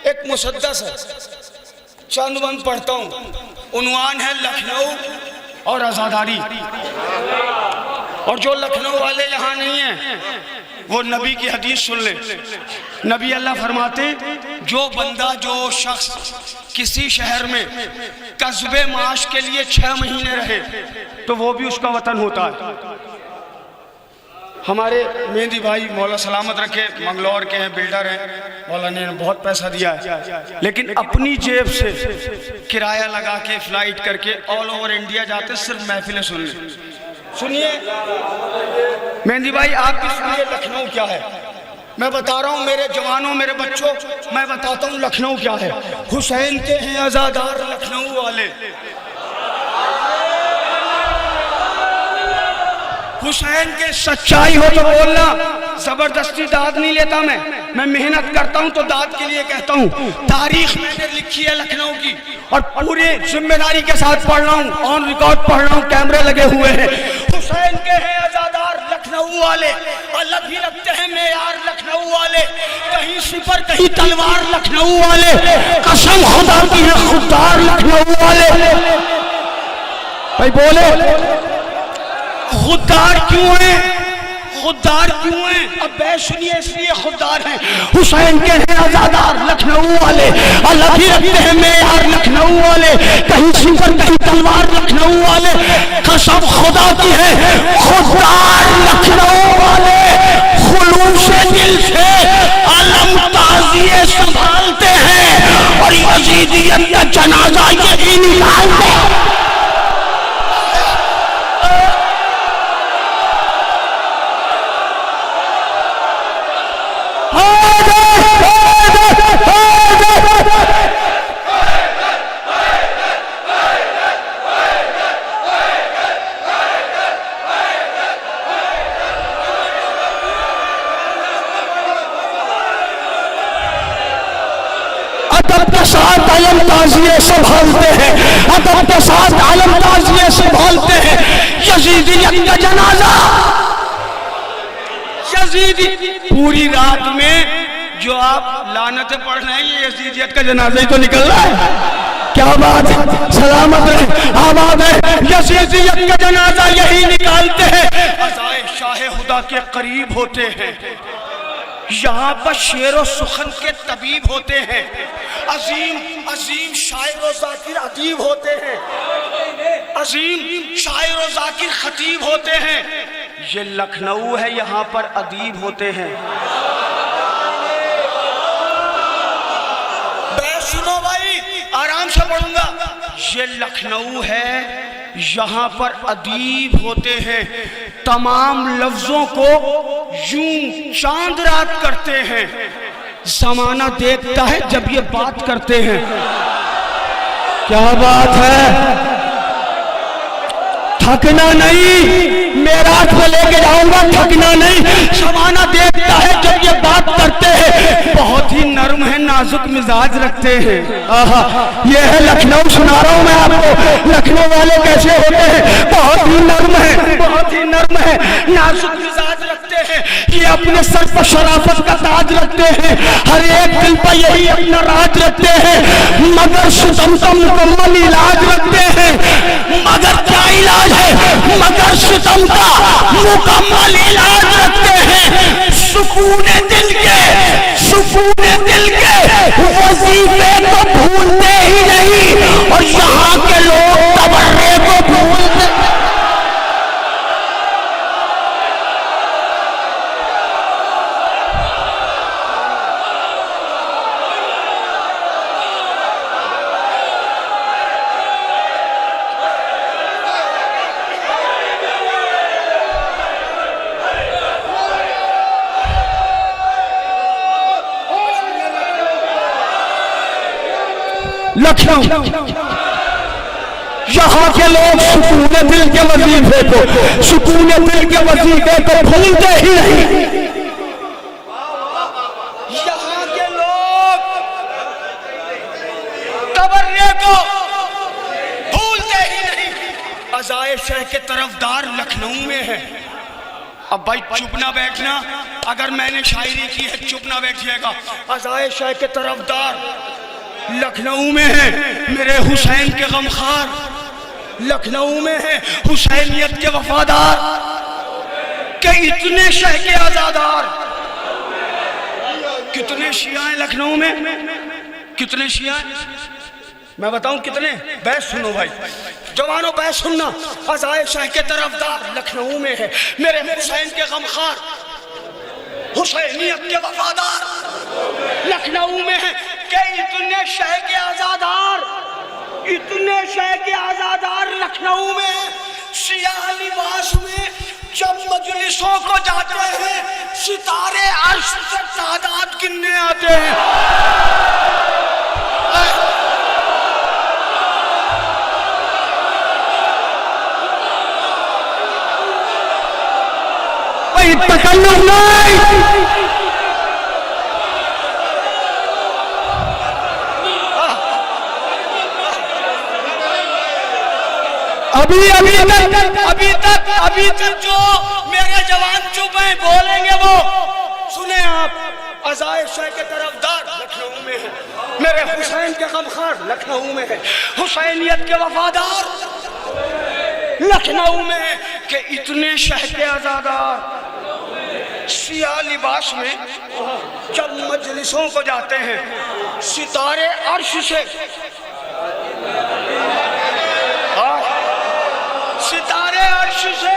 एक मुसद्दस है, चंद बंद पढ़ता हूँ। उन्वान है लखनऊ और आज़ादारी। और जो लखनऊ वाले यहाँ नहीं हैं वो नबी की हदीस सुन ले। नबी अल्लाह फरमाते, जो बंदा जो शख्स किसी शहर में कस्बे माश के लिए 6 महीने रहे तो वो भी उसका वतन होता है। हमारे मेहंदी भाई मौला सलामत रखे मंगलौर के हैं, बिल्डर हैं, मौला ने बहुत पैसा दिया है, लेकिन अपनी जेब से किराया लगा के फ्लाइट करके ऑल ओवर इंडिया जाते सिर्फ महफिलें सुनने। सुनिए मेहंदी भाई, आप भी सुनिए लखनऊ क्या है। मैं बता रहा हूँ मेरे जवानों, मेरे बच्चों, मैं बताता हूँ लखनऊ क्या है। हुसैन के हैं आज़ादार लखनऊ वाले। हुसैन के सच्चाई हो तो बोलना, जबरदस्ती दाद नहीं लेता मैं मेहनत करता हूं तो दाद के लिए कहता हूं। तारीख मैंने लिखी है लखनऊ की और पूरी जिम्मेदारी के साथ पढ़ रहा हूं, ऑन रिकॉर्ड पढ़ रहा हूं, कैमरे लगे हुए हैं। हुसैन के हैं आज़ादार लखनऊ वाले, अलग ही रखते हैं मेयार लखनऊ वाले, कहीं सिपर कहीं तलवार लखनऊ वाले, कसम खुदा की है खुददार लखनऊ वाले। भाई बोले खुददार क्यों है, खुददार क्यों है? अब बैठ सुनिए, इसलिए खुददार हैं। हुसैन के हैं आज़ादार लखनऊ वाले, अलग ही रखते हैं मेयार लखनऊ वाले, कहीं सिपर कहीं तलवार लखनऊ वाले, कसम खुदा की है खुददार लखनऊ वाले। खुलूस दिल से अलम ताज़िए संभालते हैं और यजीदियत का जनाजा यही निकालते हैं। अदब के साथ आलम ताज़िए संभालते हैं, अदब के साथ आलम ताज़िए संभालते हैं। यजीदियत का जनाजा, यजीदी पूरी रात में जो आप लानतें पढ़ रहे हैं ये यजीदियत का जनाजा ही तो निकल रहा है। क्या बात है, सलामत है, आबाद है। यजीदियत का जनाजा यही निकालते हैं। अज़ाए शाह खुदा के करीब होते हैं, यहाँ पर शेर और सुखन के तबीब होते हैं, अजीम अजीम शायर और जाकिर अदीब होते हैं, अजीम शायर और जाकिर खतीब होते हैं। ये लखनऊ है, यहाँ पर अदीब होते हैं। सुनो भाई, आराम से पढ़ूंगा। ये लखनऊ है, यहाँ पर अदीब होते हैं, तमाम लफ्जों को यूं चांद रात करते हैं। जमाना देखता है जब ये बात करते हैं। क्या बात है, थकना नहीं, मेराज में लेके जाऊंगा, थकना नहीं। जमाना देखता है जब ये बात करते हैं। बहुत ही नर्म है, नाजुक मिजाज रखते हैं। आहा, ये है लखनऊ, सुना रहा हूं मैं आपको लखनऊ वाले कैसे होते हैं। बहुत ही नर्म है, बहुत ही नर्म है, नाजुक मिजाज रखते हैं। ये अपने सर पर शराफत का ताज रखते हैं, हर एक दिल पर यही अपना राज रखते हैं, मगर सितम का मुकम्मल इलाज रखते हैं। मगर क्या इलाज है, मगर सितम का मुकम्मल इलाज रखते हैं। सुकूने दिल के, सुकूने दिल के वजीफे को भूलते ही नहीं और यहाँ के लोग तबर्रे को भूलते। लखनऊ, यहाँ के लोग सुकूने दिल के वजीफे को, सुकूने दिल के वजीफे को भूलते ही नहीं। यहाँ के लोग तबर्रे को भूलते ही नहीं। अज़ाए शाह के तरफदार लखनऊ में है। अब भाई चुप ना बैठना, अगर मैंने शायरी की है चुप ना बैठिएगा। अज़ाए शाह के तरफदार लखनऊ में है, मेरे हुसैन के गमखार लखनऊ में है, हुसैनियत के वफादार के इतने शह के आजादार। कितने शिया हैं लखनऊ में, कितने शिया हैं मैं बताऊं कितने? बैठ सुनो भाई जवानों, बैठ सुनना। अज़ाए शाह के तरफदार लखनऊ में है, मेरे हुसैन के गमखार हुसैनियत के वफादार लखनऊ में है कि इतने शह के आजादार, इतने शह के आजादार लखनऊ में है। सियाह लिबास में जब मजलिसों को जाते हैं, सितारे अर्श से तादाद गिनने आते हैं। तकल्लुफ नहीं, अभी तक जो मेरे जवान चुप हैं बोलेंगे वो सुने आप। अज़ाए शाह के तरफदार लखनऊ में है, मेरे हुसैन के गमखार लखनऊ में है, हुसैनियत के वफादार लखनऊ में है कि इतने शह के आजादार। सियाह लिबास में जब मजलिसों को जाते हैं, सितारे अर्श से सितारे अर्श से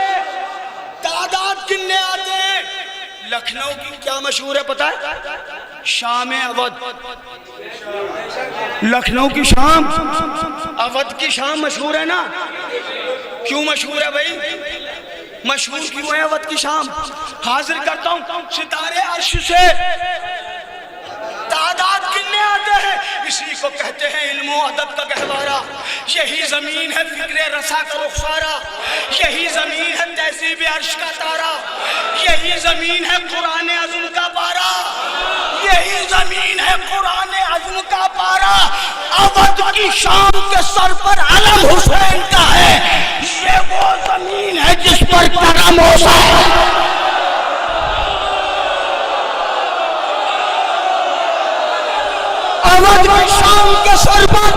तादाद गिनने आते हैं। लखनऊ की क्या मशहूर है पता है? शाम अवध। लखनऊ की शाम, अवध की शाम मशहूर है ना? क्यों मशहूर है भाई? मशहूर क्यों है अवध की शाम? हाजिर करता हूं, सितारे अर्श से तादाद गिनने आते हैं। इसी को कहते हैं इल्म व अदब का गहवारा। यही जमीन है फिक्रे रसा का रुखसारा, यही जमीन है तहजीब अर्श का तारा, यही जमीन है कुरान अज़म का पारा, यही जमीन है कुरान अज़म का पारा। अवध की शाम के सर पर अलम हुसैन का है, ये वो जमीन है जिस पर करम हुसैन। अवध की शाम के सर पर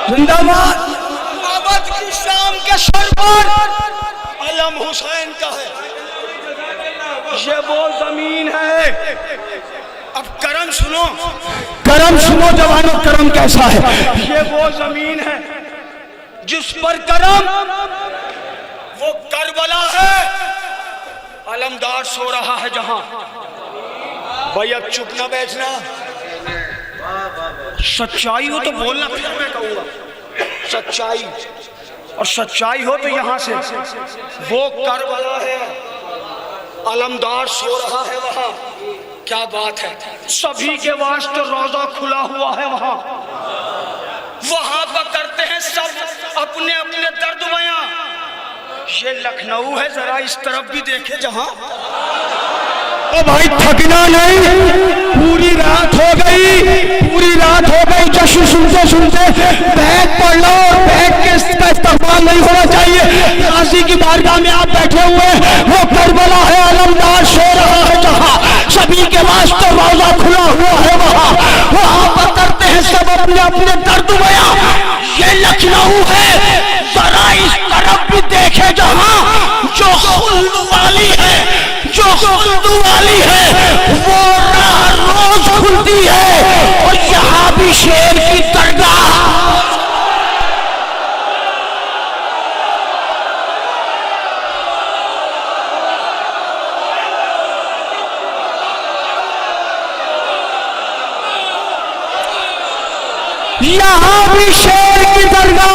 जिंदाबाद। अवध की शाम के सर पर अलम हुसैन का है, ये वो जमीन है। अब करम सुनो, करम सुनो जवानों, करम कैसा है? ये वो जमीन है जिस पर करम, वो करबला है। अलमदार सो रहा है जहां। भाई अब चुप ना बैठना, सच्चाई हो तो बोलना, फिर मैं कहूंगा सच्चाई, और सच्चाई हो तो यहां से। वो करबला है, अलमदार सो रहा है वहां। क्या बात है, सभी के वास्ते रोजा खुला हुआ है वहां। वहां पर करते हैं सब अपने अपने दर्द बयां। ये लखनऊ है, जरा इस तरफ भी देखे जहां। ओ भाई थकना नहीं, पूरी रात हो गई, पूरी रात हो गई जश्न सुनते सुनते। बैठ पढ़ लो, बैठ के इसका इस्तेमाल नहीं होना चाहिए। काजी की बारगाह में आप बैठे हुए, वो करबला है, अलमदार सो रहा है जहां। सभी के वास्ते रोजा खुला हुआ है वहां। वहां पर करते हैं सब अपने अपने दर्द बयां। ये लखनऊ है, जरा इस तरफ भी देखे जहां। जो खुल्द वाली है, जो खुल्द वाली है, वो राह रोज खुलती है। और यहाँ भी शेर की दरगाह। यहाँ भी शेर की दरगाह।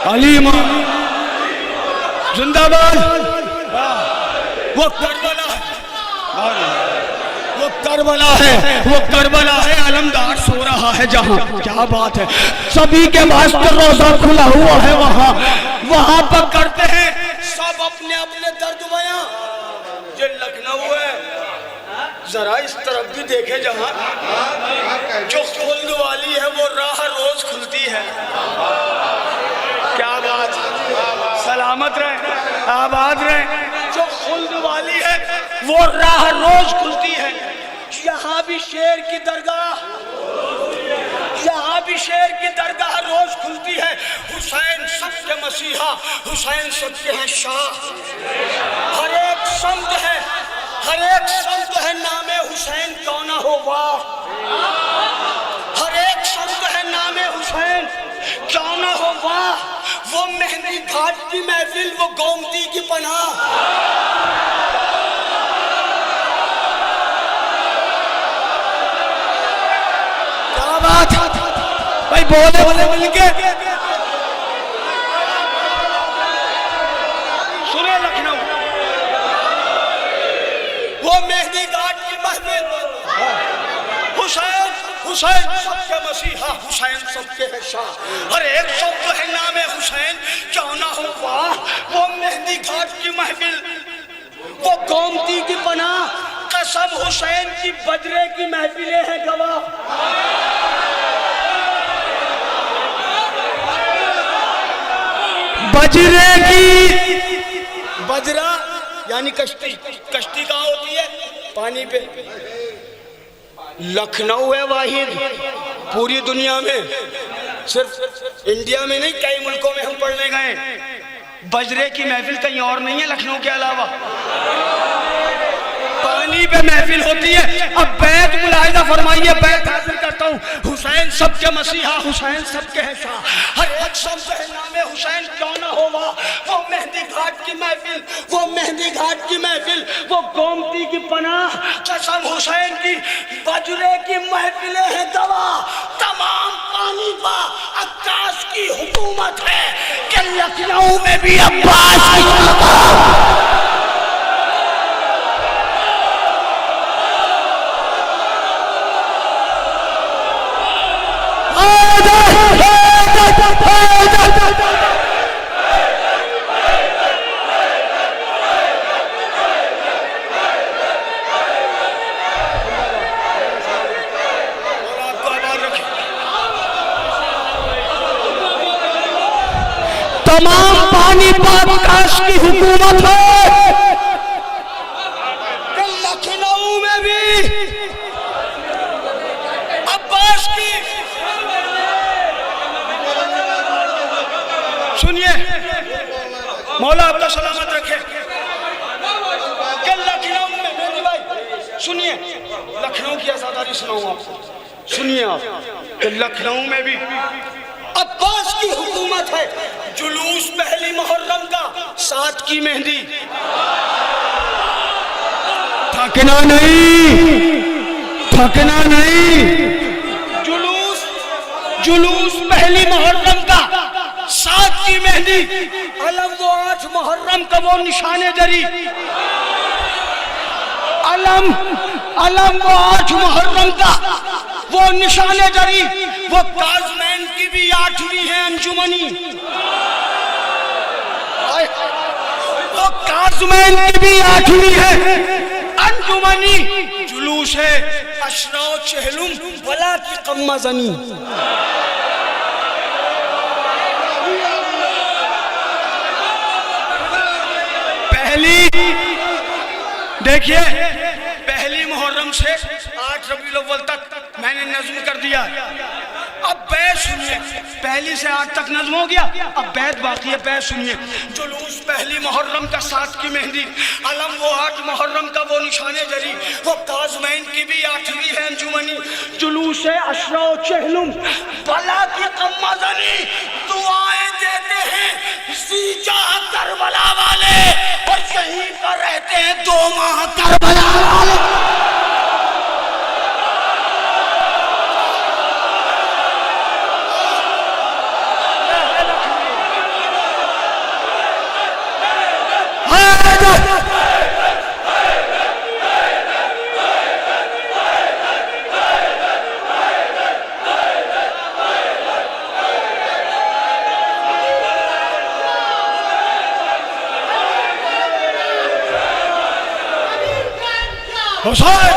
अली मौला जिंदाबाद। वो करबला है, वो करबला है, वो करबला है, अलमदार सो रहा है जहां। क्या बात है, सभी के वास्ते रोजा खुला हुआ है वहां, वहां पर करते हैं सब अपने अपने दर्द बयां। ये लखनऊ है, जरा इस तरफ भी देखे जहां जो खुल्द वाली है वो राह रोज खुलती है। क्या बात, सलामत रहे, आबाद रहे। जो खुल्द वाली है वो राह रोज खुलती है। यहाँ भी शेर की दरगाह, यहाँ भी शेर की दरगाह रोज खुलती है। हुसैन सबके मसीहा, हुसैन सबके हैं शाह। हर एक समत है, हर एक समत है नामे हुसैन क्यों ना हो वाह। हर एक समत है नामे हुसैन क्यों ना हो वाह। वो मेहंदी घाट की महफिल, वो गोमती की पनाह। क्या बात भाई, बोले बोले मिलके सुने लखनऊ, वो मेहंदी घाट की महफिल। हुसैन, हुसैन सबके मसीहा, हुसैन सबके है शाह। हर एक शब्द है नामे हुसैन क्यों ना हो वाह। वो मेहंदी घाट की महफिल, वो गोमती की पनाह। कसम हुसैन की बजरे की महफिलें हैं गवाह। बजरे की, बजरा यानी कश्ती, कश्ती कहाँ होती है, पानी पे। लखनऊ है वाहिद पूरी दुनिया में, सिर्फ इंडिया में नहीं कई मुल्कों में हम पढ़ने गए, बजरे की महफिल कहीं और नहीं है लखनऊ के अलावा। पानी पे महफिल होती है। अब बैत मुलाहिजा फरमाइए, बैत हासिल करता हूँ। हुसैन सबके मसीहा, हुसैन सबके है शाह। हर एक शब्द है नामे हुसैन क्यों ना हो वाह। वो मेहंदी घाट की महफिल, वो मेहंदी घाट की महफिल, वो गोमती की पनाह। कसम हुसैन की बजरे की महफिलें हैं गवाह। तमाम पानी पा अक्काश की हुकूमत है कि लखनऊ में भी अब्बास की तमाम पानी पाक काश की हुकूमत है कि लखनऊ में भी अब्बास की। सुनिए, मौला आपका सलामत रखे कि लखनऊ में, मेरी भाई सुनिए, लखनऊ की आजादारी सुनाऊं आपको। सुनिए आप कि लखनऊ में भी अब्बास की हुकूमत है। जुलूस पहली मुहर्रम का, 7 की मेहंदी। थकना नहीं, थकना नहीं। जुलूस, जुलूस पहली मुहर्रम का, 7 की मेहंदी। अलम वो 8 मुहर्रम का, वो निशाने जरी। अलम, अलम वो 8 मुहर्रम का, वो निशाने जरी। वो काज़मैन की भी 8वीं है अंजुमनी। वो काज़मैन की भी 8वीं है अंजुमनी। जुलूस है अशरा चहलुम वला की कम्मज़नी। पहली देखिए, पहली मुहर्रम से 8 रबीउल अव्वल तक मैंने नज़्म कर दिया। अब बैत सुनिए, पहली से 8 तक नज़्म हो गया, अब बैत बाकी है। बैत सुनिए, जुलूस पहली मुहर्रम का, 7 की मेहंदी। अलम वो 8 मुहर्रम का, वो निशाने जरी। वो काज़मैन की भी 8वीं है अंजुमनी। जुलूस है अशरा व चहलुम बला की कम्मज़नी। दुआएं देते हैं सीजा करबला वाले, और यहीं पर रहते हैं 2 माह करबला वाले। हुसैन।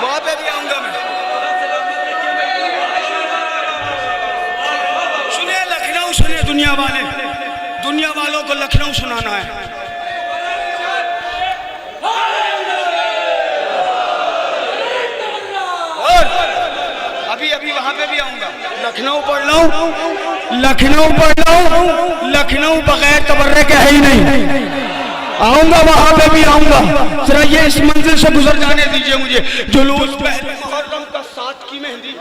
वहां पे भी आऊंगा मैं। सुनिए लखनऊ, सुनिए दुनिया वालों को लखनऊ सुनाना है। और अभी वहां पे भी आऊंगा। लखनऊ पढ़ लो, लखनऊ बगैर तबर्रे के है ही नहीं। आऊंगा वहां पे भी आऊंगा। जरा ये इस मंजिल से गुजर जाने दीजिए मुझे। जुलूस पहले मुहर्रम का 7 की मेहंदी,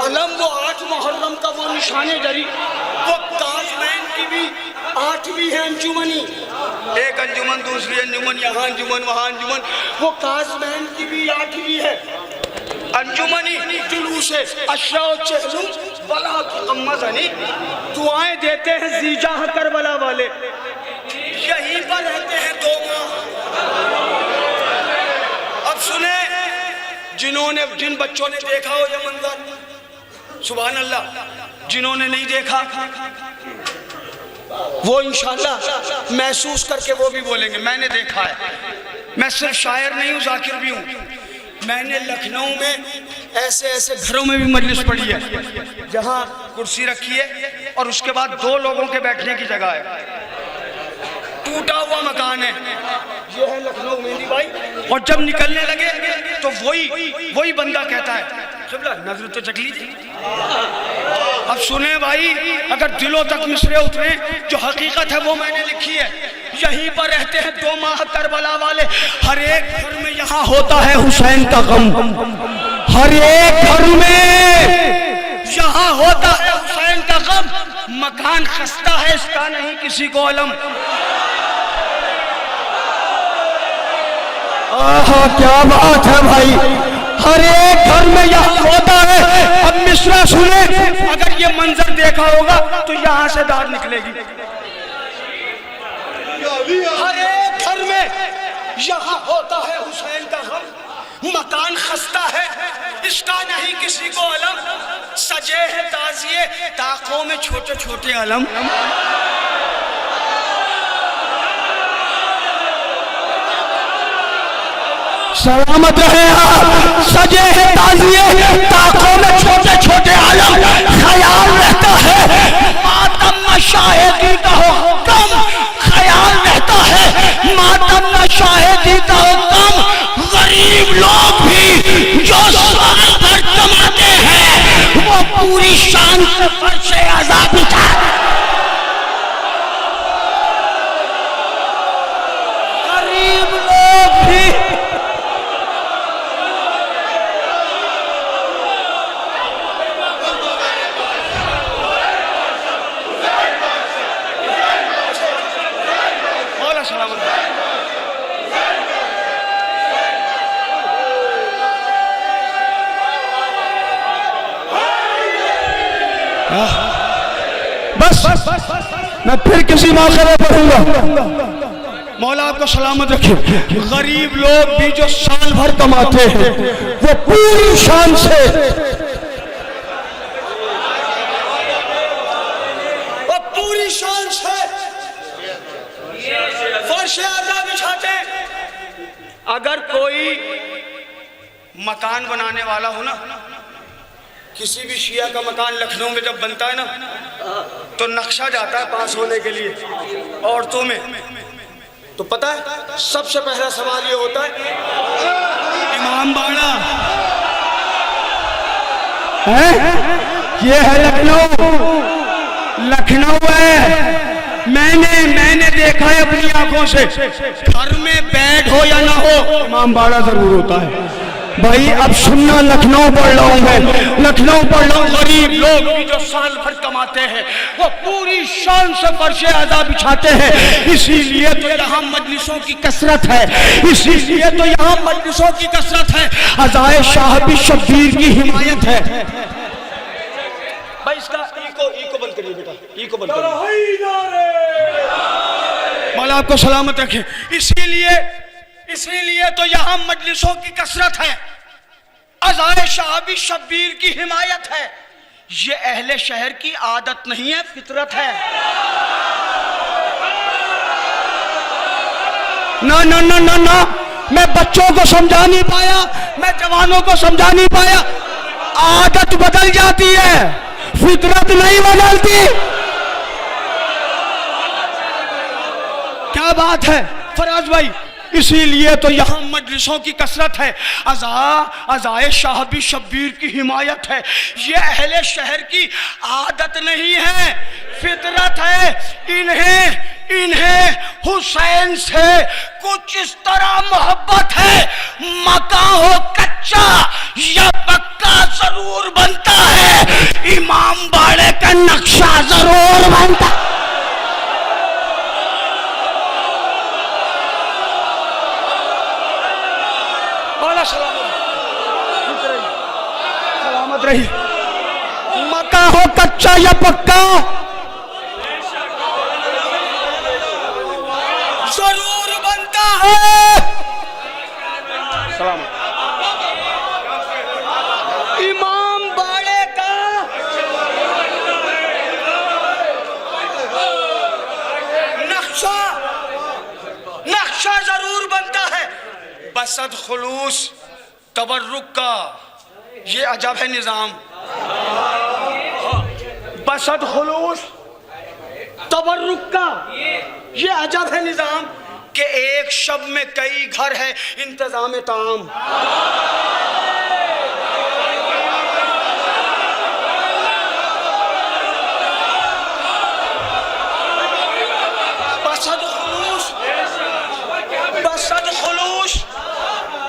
अलम वो 8 मुहर्रम का वो निशाने जरी, वो ताजमैन की भी 8 भी है अंजुमनी। एक अंजुमन, दूसरी अंजुमन, यहाँ अंजुमन, वहाँ अंजुमन। वो ताजमैन की भी 8 भी है अंजुमनी। जुलूस अशरा चहलू बला की दुआएं देते हैं जीजा करबला वाले, यहीं पर रहते हैं 2 माह। अब सुने, जिन बच्चों ने देखा हो ये मंजर, सुभान अल्लाह, जिन्होंने नहीं देखा वो इंशाअल्लाह महसूस करके वो भी बोलेंगे मैंने देखा है। मैं सिर्फ शायर नहीं हूँ, जाकिर भी हूँ। मैंने लखनऊ में ऐसे घरों में भी मजलिस पढ़ी है जहाँ कुर्सी रखी है और उसके बाद 2 लोगों के बैठने की जगह है। टूटा हुआ मकान है, ये है लखनऊ मेहंदी भाई। और जब निकलने लगे तो वही बंदा कहता है नजर तो चक लीजिए। अब सुने भाई, अगर दिलों तक मिसरे उतरे, जो हकीकत है वो मैंने लिखी है। यहीं पर रहते हैं 2 माह करबला वाले। हर एक घर में यहाँ होता है हुसैन का गम, हर एक घर में यहाँ होता है हुसैन का गम। मकान खस्ता है, इसका नहीं किसी को अलम। आहा क्या बात है भाई, हर एक घर में यहाँ होता है। अब मिश्रा सुने, अगर ये मंजर देखा होगा तो यहाँ से दाद निकलेगी। हर एक घर में यहाँ होता है हुसैन का गम। मकान खस्ता है, इसका नहीं किसी को अलम। सजे है ताजिए, ताकों में छोटे छोटे अलम। सलामत रहे आप। सजे है ताजिए, ताकों में छोटे छोटे आलम। ख्याल रहता है मातम न शाहिदी का हो कम, ख्याल रहता है मातम न शाहिदी का हो कम। गरीब लोग भी जो साल भर कमाते हैं वो पूरी शान से फर्शे अज़ाब बिछा। गरीब लोग भी मैं फिर किसी मौके में पढ़ूंगा। मौला आपको सलामत रखे। गरीब लोग भी जो साल भर कमाते हैं वो पूरी शान से, फर्श आज़ा बिछाते। अगर कोई मकान बनाने वाला हो ना, किसी भी शिया का मकान लखनऊ में जब बनता है ना तो नक्शा जाता है पास होने के लिए औरतों में, तो पता है सबसे पहला सवाल ये होता है इमाम बाड़ा है? ये है लखनऊ है। मैंने देखा है अपनी आंखों से। घर में बेड हो या ना हो, इमाम बाड़ा जरूर होता है भाई। अब सुनना, लखनऊ पढ़ रहा हूँ मैं, लखनऊ पढ़ रहा हूँ। गरीब लोग भी जो साल भर कमाते हैं वो पूरी शान से फर्शे आज़ा बिछाते हैं। इसीलिए तो यहाँ मजलिसों की कसरत है, इसीलिए तो यहाँ मजलिसों की कसरत है। अज़ाए शाह भी शब्बीर की हिमायत है भाई। इसका ईको बंद करिए बेटा, ईको बंद करिए। मौला आपको सलामत रखे। इसीलिए तो यहाँ मजलिसों की कसरत है। अज़ाए शहाबी शब्बीर की हिमायत है। ये अहले शहर की आदत नहीं है, फितरत है। ना ना ना ना ना, मैं बच्चों को समझा नहीं पाया, मैं जवानों को समझा नहीं पाया। आदत बदल जाती है, फितरत नहीं बदलती। क्या बात है फराज भाई, इसीलिए तो यहाँ मजलिसों की कसरत है। अज़ाए शहाबी शब्बीर की हिमायत है। ये अहले शहर की आदत नहीं है, फितरत है। इन्हें हुसैन से कुछ इस तरह मोहब्बत है, मकान हो कच्चा या पक्का जरूर बनता है, इमाम बाड़े का नक्शा जरूर बनता। सलामत रही। मक्का हो कच्चा या पक्का जरूर बनता है, सलामत। इमाम बाड़े का नक्शा जरूर बनता है। बसद खुलूस तबर्रुक का ये अजब है निजाम। बसद खुलूस तबर्रुक का ये अजब है निजाम कि एक शब में कई घर है इंतजाम ताम। बसद खुलूस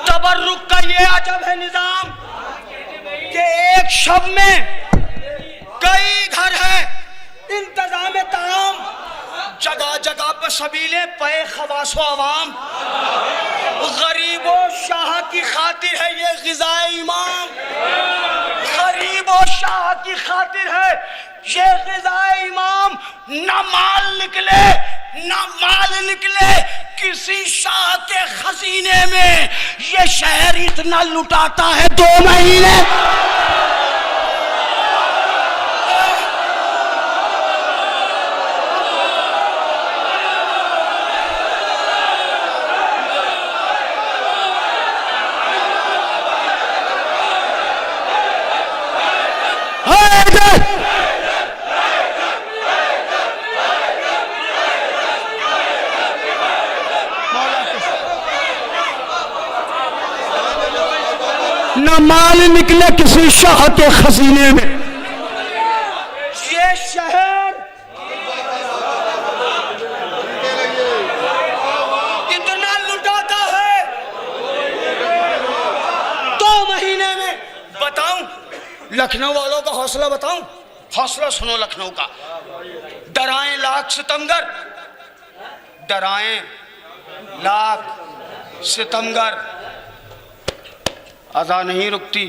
तबर्रुक का ये अजब है निजाम कि एक शब में कई घर है इंतजाम ताम। जगह जगह पर सबीले पे खवासो अवाम, गरीबो शाह की खातिर है ये ग़िज़ाए इमाम। गरीबो शाह की खातिर है ये ग़िज़ाए इमाम। न माल निकले किसी शाह के खजीने में, ये शहर इतना लुटाता है 2 महीने। न माल निकले किसी शाह के खजीने में, ये शहर इतना लुटाता है 2 महीने में। बताऊं लखनऊ वालों का हौसला, बताऊं हौसला सुनो लखनऊ का। डराएं लाख सितमगर, डराएं लाख सितमगर, अज़ा नहीं रुकती।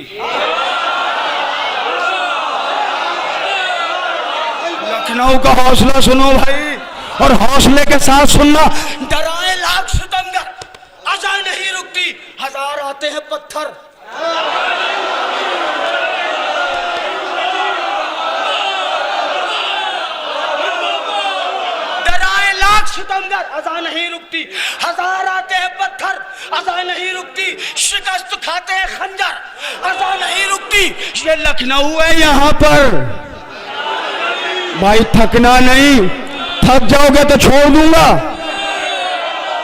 लखनऊ का हौसला सुनो भाई, और हौसले के साथ सुनना। डराए लाख सितमगर, अज़ा नहीं रुकती, 1000 आते हैं पत्थर। डराए लाख सितमगर, अज़ा नहीं रुकती, 1000 आते हैं पत्थर, अज़ा नहीं रुकती। शिकस्त खाते हैं खंजर, अज़ा नहीं रुकती। ये लखनऊ है, यहाँ पर भाई थकना नहीं। थक जाओगे तो छोड़ दूंगा,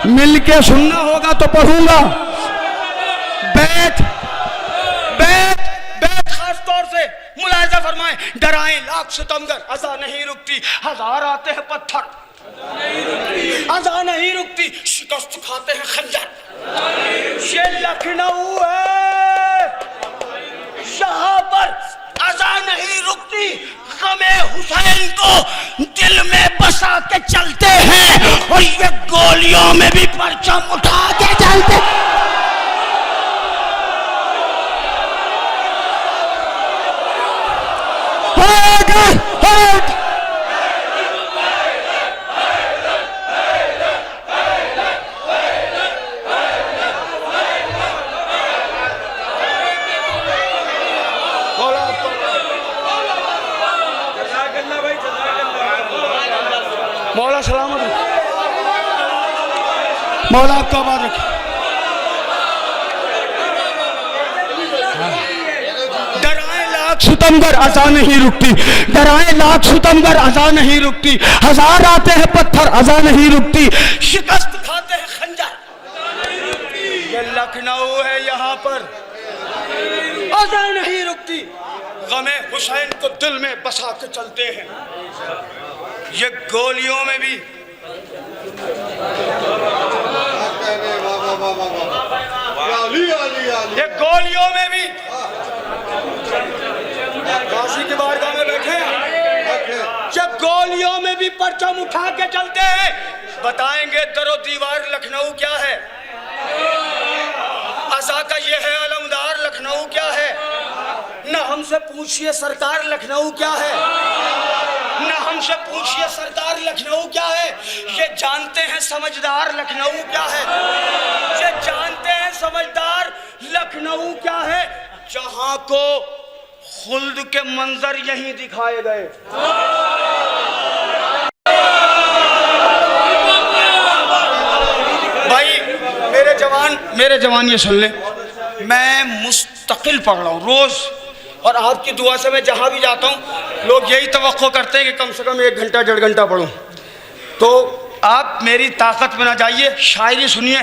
मिल के सुनना होगा तो पढ़ूंगा। बैठ बैठ बैठ, खास तौर से मुलाहिजा फरमाएं। डराएं लाख सितमगर, अज़ा नहीं रुकती, 1000 आते हैं पत्थर, अज़ा नहीं रुकती। शिकस्त खाते हैं खंजर, ये लखनऊ है, यहाँ पर अज़ा नहीं रुकती। गमे हुसैन को दिल में बसा के चलते हैं, और ये गोलियों में भी परचम उठा के चलते। मौला सलामत रखे, मौला आपको आबाद रखे। डराए लाख सितमगर अज़ा नहीं रुकती, डराए लाख सितमगर अज़ा नहीं रुकती, हजार आते हैं पत्थर अज़ा नहीं रुकती, शिकस्त खाते हैं खंजर। ये लखनऊ है, यहाँ पर अज़ा नहीं रुकती, गमे हुसैन को दिल में बसा के चलते हैं। ये गोलियों में भी ये गोलियों में भी काशी की बारगाह में बैठे हैं, जब गोलियों में भी परचम उठा के चलते हैं। बताएंगे दरो दीवार लखनऊ क्या है, अज़ा का ये है अलमदार लखनऊ क्या है। न हमसे पूछिए सरकार लखनऊ क्या है, न हमसे पूछिए सरदार लखनऊ क्या है। ये जानते हैं समझदार लखनऊ क्या है, ये जानते हैं समझदार लखनऊ क्या है। जहां को खुल्द के मंजर यहीं दिखाए गए। भाई मेरे जवान ये सुन ले, मैं मुस्तकिल पढ़ रहा हूँ रोज, और आपकी दुआ से मैं जहाँ भी जाता हूँ लोग यही तवक्को करते हैं कि कम से कम 1 घंटा 1.5 घंटा पढूं। तो आप मेरी ताकत में ना जाइए, शायरी सुनिए,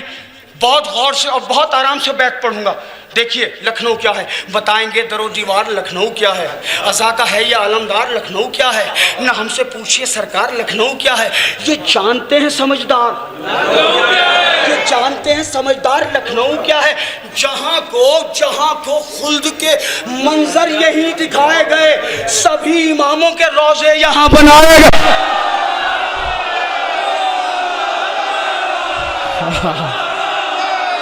बहुत गौर से और बहुत आराम से बैठ पढ़ूंगा। देखिए लखनऊ क्या है, बताएंगे दरो दीवार लखनऊ क्या है, अज़ा का है या आलमदार लखनऊ क्या है। न हमसे पूछिए सरकार लखनऊ क्या है। ये जानते हैं समझदार, ये जानते हैं समझदार लखनऊ क्या है। जहाँ को खुल्द के मंजर यही दिखाए गए, सभी इमामों के रोजे यहाँ बनाए गए।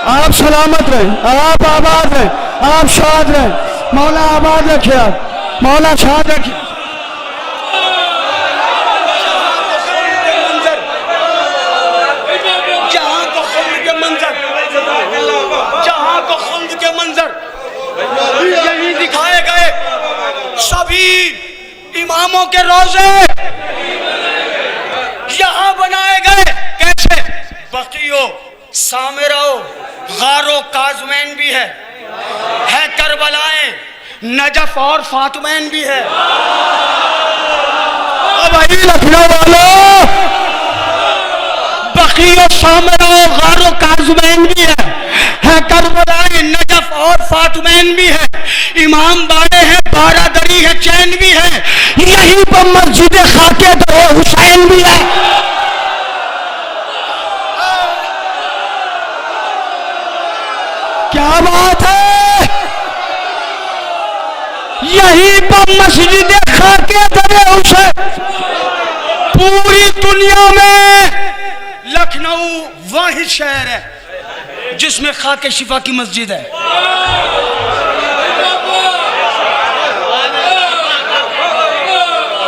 आप सलामत रहें, आप आबाद रहें, आप शाद रहें, मौला आबाद रखे, आप मौला शाद रखे। जहाँ को खुल्द के मंजर यही दिखाए गए, सभी इमामों के रोजे यहाँ बनाए गए। कैसे? बकियो, सामिरो, गारो काज़मैन भी है करबलाएं, नजफ और फातमैन भी है। अब भाई लखनऊ वालों, बकियो, सामिरो, गारो काज़मैन भी है करबलाएं, नजफ और फातमैन भी है। इमाम बाड़े हैं, बारादरी है, चैन भी है। यहीं पर मस्जिद खाके दरो हुसैन भी है। क्या बात है, यहीं पर मस्जिद खाके दरे हुसैन। पूरी दुनिया में लखनऊ वाहिद शहर है जिसमें खाके शिफा की मस्जिद है।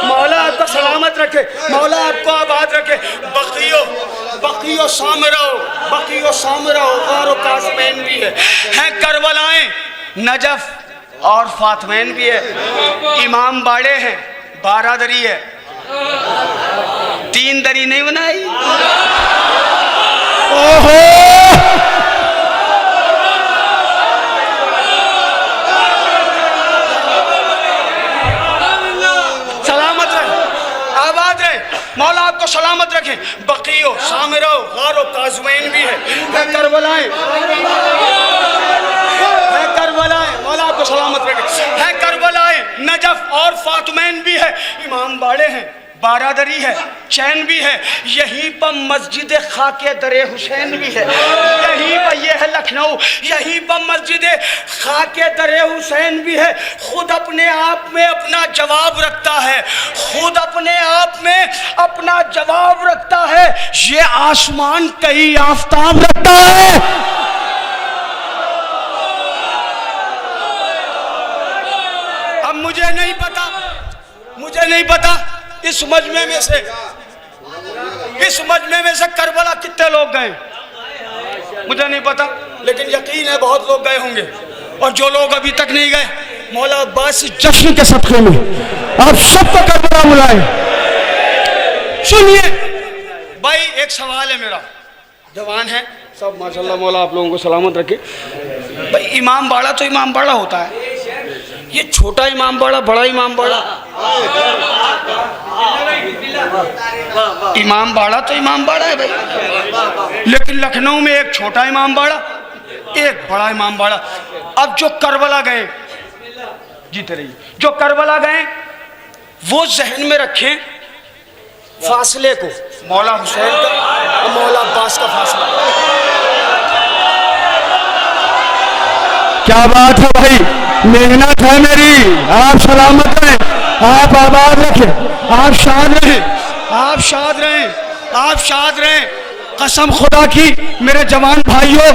मौला आपको सलामत रखे, मौला आपको आबाद रखे। बकियो सामिरो और काज़मैन भी है करबलाएं, नजफ और फातमैन भी है। इमाम बाड़े हैं, बारादरी है, 3 दरी नहीं बनाई। ओहो, सलामत रहे, आबाद रहे, मौला आपको सलामत रखे। बकियो, सामिरो, गारो काज़मैन भी है करबलाएं, मौला आपको सलामत रखे। है करबलाएं, नजफ और फातमैन भी है। इमाम बाड़े हैं, बारादरी है, चैन भी है। यहीं पर मस्जिद खाके दरे हुसैन भी है। यहीं पर, यह है लखनऊ, यहीं पर मस्जिद खाके दरे हुसैन भी है। खुद अपने आप में अपना जवाब रखता है, खुद अपने आप में अपना जवाब रखता है। ये आसमान कहीं आफताब रखता है। अब मुझे नहीं पता इस मजमे में से करबला कितने लोग गए, मुझे नहीं पता, लेकिन यकीन है बहुत लोग गए होंगे। और जो लोग अभी तक नहीं गए, मौला अब्बास जश्न के सदक़े में आप सबको करबला बुलाए। सुनिए, भाई एक सवाल है मेरा, जवान है सब माशाल्लाह, मौला आप लोगों को सलामत रखे। भाई इमाम बाड़ा तो इमाम बाड़ा होता है, ये छोटा इमाम बाड़ा बड़ा इमाम बाड़ा? इमाम बाड़ा तो इमाम बाड़ा है भाई, लेकिन लखनऊ में एक छोटा इमाम बाड़ा एक बड़ा इमाम बाड़ा। अब जो करबला गए, जीते रहिए, जो करबला गए वो जहन में रखें फासले को, मौला हुसैन का और मौला अब्बास का फासला। क्या बात है भाई, मेहनत है मेरी, आप सलामत रहें, आप आबाद रखें, आप शाद रहें, आप शाद रहें, आप शाद रहें। कसम खुदा की मेरे जवान भाइयों,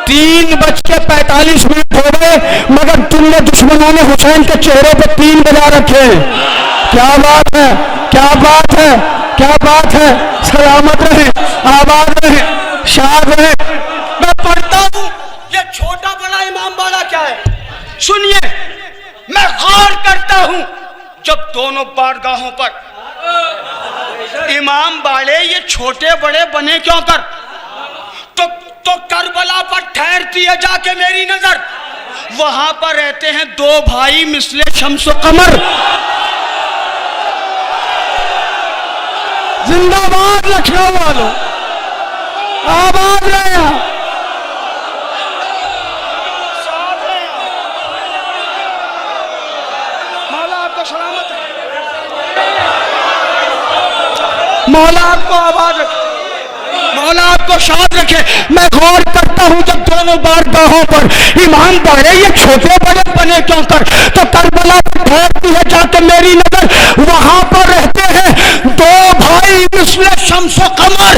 3:45 हो गए मगर तुमने दुश्मनों ने हुसैन के चेहरे पे 3 बजा रखे। क्या बात है, क्या बात है, क्या बात है। सलामत रहे, आबाद रहे, शाद रहे। मैं पढ़ता हूँ ये छोटा बड़ा इमाम बाड़ा क्या है। सुनिए, मैं गौर करता हूँ जब दोनों बारगाहों पर इमाम बाड़े ये छोटे बड़े बने क्यों कर, तो करबला पर ठहरती है जाके मेरी नजर, वहां पर रहते हैं 2 भाई मिसले शम्स व कमर। जिंदाबाद लखनऊ वालों, आबाद रहे। मौला आपको सलामत मौला आपको आबाद रखे, मौला आपको शाद रखे। मैं गौर करता हूँ जब दोनों बारगाहों पर इमाम बाड़े ये छोटे बड़े बने क्यों कर, तो करबला पर ठहरती है जाके मेरी नजर, वहां पर रहते हैं 2 भाई मिसले शम्स व कमर।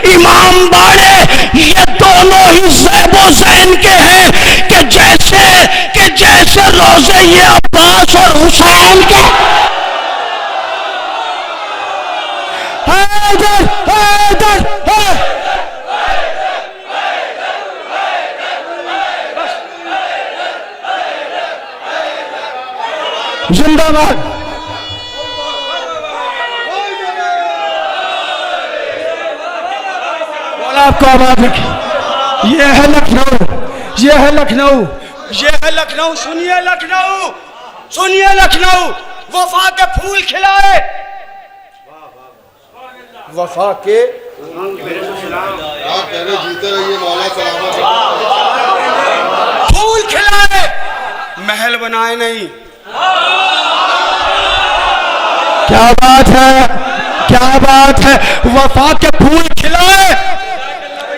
इमाम बाड़े ये दोनों ही ज़ैबो ज़ैन के हैं कि जैसे रोजे ये अब्बास और हुसैन के। जिंदाबाद। मौला आपको आबाद रखे। ये है लखनऊ, ये है लखनऊ, ये है लखनऊ। सुनिए लखनऊ, सुनिए लखनऊ, वफा के फूल खिलाए, वफा के जीते रहिए मौला सलामत। फूल खिलाए, महल बनाए नहीं। क्या बात है, क्या बात है। वफा के फूल खिलाए,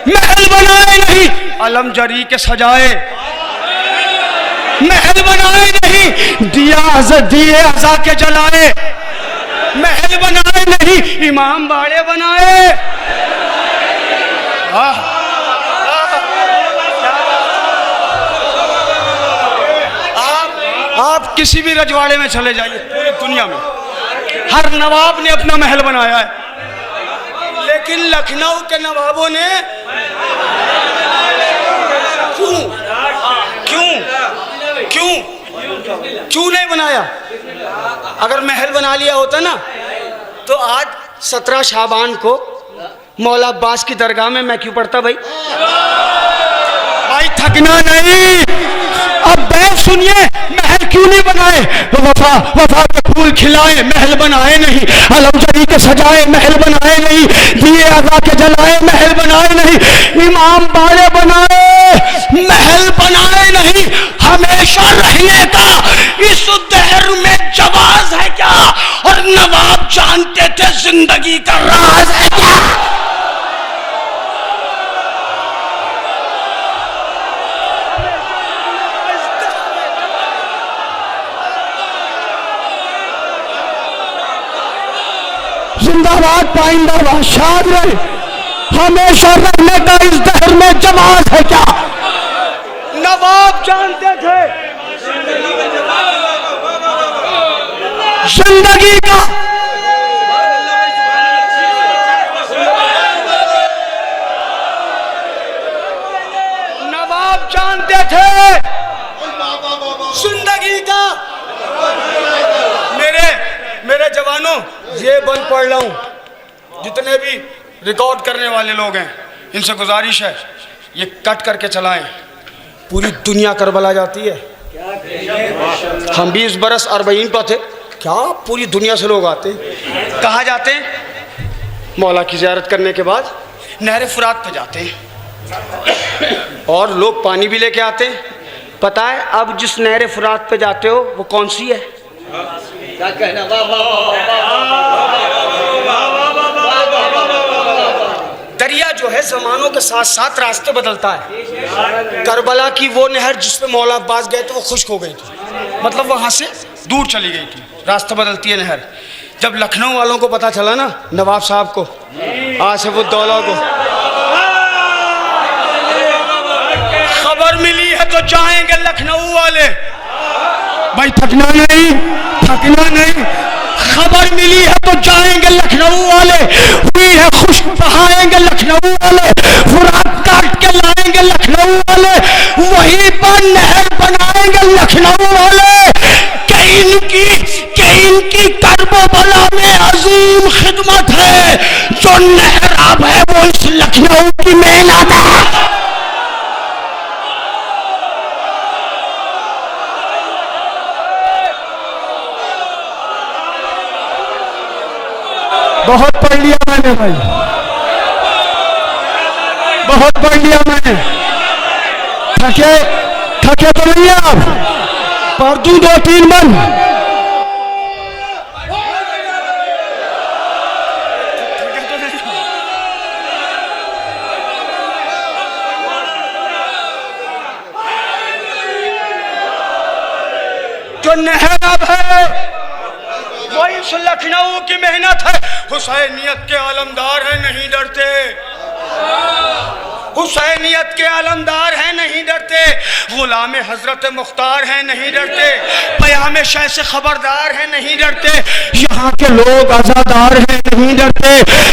महल बनाए नहीं। अलम जरी के सजाए, महल बनाए नहीं। दिए अज़ा के जलाए, महल बनाए नहीं। इमाम बाड़े बनाए। आप किसी भी रजवाड़े में चले जाइए पूरी दुनिया में, हर नवाब ने अपना महल बनाया है, लेकिन लखनऊ के नवाबों ने क्यों क्यों क्यों क्यों नहीं बनाया? अगर महल बना लिया होता ना तो आज 17 शाबान को मौला अब्बास की दरगाह में मैं क्यों पढ़ता भाई? भाई थकना नहीं। अब बैठ सुनिए, महल क्यों नहीं बनाए? वफा के फूल खिलाए, महल बनाए नहीं। अलमजरी के सजाए, महल बनाए नहीं। दिए अज़ा के जलाए, महल बनाए नहीं। इमाम बाड़े बनाए, महल बनाए नहीं। हमेशा रहने का इस दहर में जवाज है क्या? और नवाब जानते थे जिंदगी का राज है क्या? जिंदाबाद, पाइंदाबाद, शाद रहे। हमेशा रहने का इस दहर में जमात है क्या? नवाब जानते थे जिंदगी का। नवाब जानते थे जिंदगी का। मेरे जवानों, ये बंद पढ़ रहा हूं, जितने भी रिकॉर्ड करने वाले लोग हैं, इनसे गुजारिश है ये कट करके चलाएं। पूरी दुनिया करबला जाती है। हम 20 बरस अरबईन पर थे, क्या पूरी दुनिया से लोग आते हैं। कहाँ जाते हैं? मौला की ज़ियारत करने के बाद नहर फुरात पे जाते हैं और लोग पानी भी लेके आते हैं। पता है अब जिस नहर फुरात पे जाते हो वो कौन सी है? क्या कहना? दरिया जो है ज़मानों के साथ साथ रास्ते बदलता है। करबला की वो नहर जिसपे मौला अब्बास गए थे वो खुश्क हो गई थी, मतलब वहाँ से दूर चली गई थी, रास्ता बदलती है नहर। जब लखनऊ वालों को पता चला ना, नवाब साहब को, आसिफुद्दौला को खबर मिली है तो जाएंगे लखनऊ वाले। भाई थकना नहीं, थकना नहीं। खबर मिली है तो जाएंगे लखनऊ वाले। हुई है खुश्क बहाएंगे लखनऊ वाले। फुरात काट के लाएंगे लखनऊ वाले। वहीं पर नहर बनाएंगे लखनऊ वाले। इनकी करबला में अजीम खिदमत है। जो नहर अब है वो इस लखनऊ की मेहनत है। बहुत पढ़ लिया मैंने भाई, बहुत पढ़ लिया मैंने। थके तो नहीं आप? पढ़ दूं 2-3 मन? जो नहर अब है वो इस लखनऊ की मेहनत है। हुसैनियत के आलमदार हैं, नहीं डरते। हुसैनियत के आलमदार हैं, नहीं डरते। गुलाम हजरत मुख्तार हैं, नहीं डरते। पयामे शाह से खबरदार हैं, नहीं डरते। यहाँ के लोग आजादार हैं, नहीं डरते।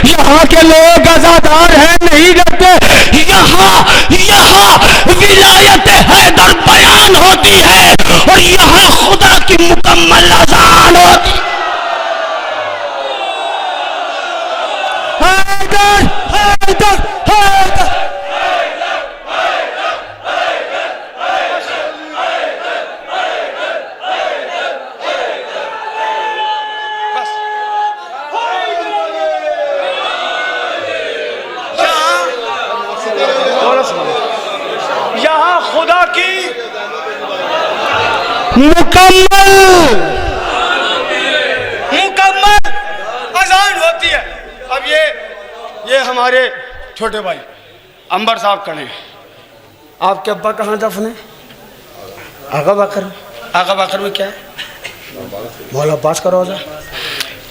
यहाँ के लोग आजादार हैं, नहीं डरते। यहाँ विलायत हैदर बयान होती है और यहाँ खुदा की मुकम्मल अज़ान होती है। हैदर हैदर हैदर यहाँ खुदा की मुकम्मल अजान होती है। अब ये हमारे छोटे भाई अंबर साहब कने, आपके अब्बा कहाँ दफन है? आगा बकर। आगा बकर में क्या है? मौला अब्बास का रोज़ा।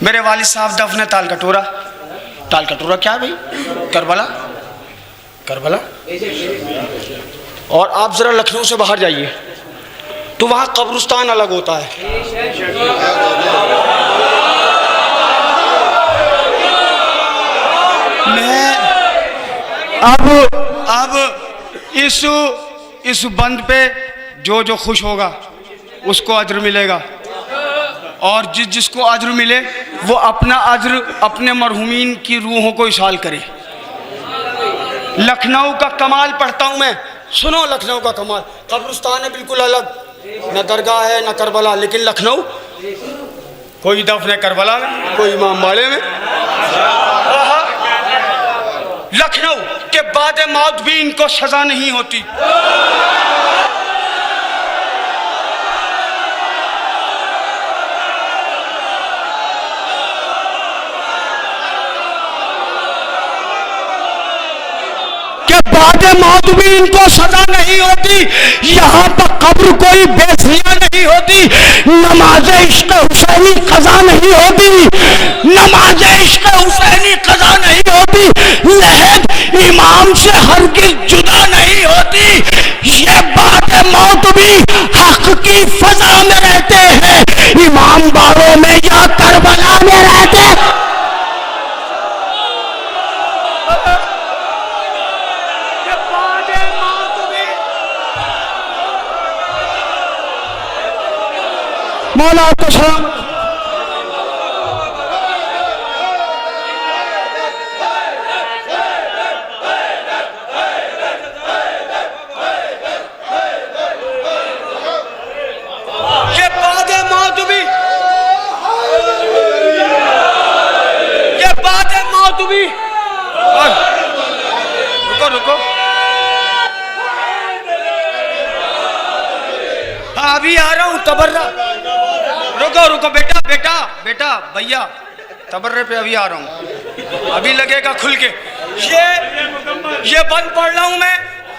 मेरे वालिद साहब दफन है ताल कटोरा। ताल कटोरा क्या है भाई? करबला। करबला। और आप ज़रा लखनऊ से बाहर जाइए तो वहाँ कब्रिस्तान अलग होता है। मैं अब इस बंद पे जो खुश होगा उसको अज्र मिलेगा, और जिसको अज्र मिले वो अपना अज्र अपने मरहूमीन की रूहों को इशाल करे। लखनऊ का कमाल पढ़ता हूँ मैं, सुनो लखनऊ का कमाल। कब्रिस्तान है बिल्कुल अलग, न दरगाह है न करबला, लेकिन लखनऊ कोई दफन है करबला में, कोई इमाम बाड़े में। लखनऊ के बाद मौत भी इनको सजा नहीं होती। बाद मौत भी इनको सजा नहीं होती। यहाँ पर कब्र कोई बेसिया नहीं होती। नमाज इश्क हुसैनी कज़ा नहीं होती। नमाज इश्क हुसैनी कज़ा नहीं होती। लहद इमाम से हरगिज़ जुदा नहीं होती। ये बाद मौत भी हक की फजा में रहते हैं, इमाम बाड़ों में या करबला में रहते हैं। मौला आपको सलाम। अभी आ रहा हूँ तबर्रा। रुको रुको बेटा बेटा बेटा भैया, तबर्रे पे अभी आ रहा हूँ, अभी लगेगा खुल के। ये बंद पढ़ रहा हूँ मैं,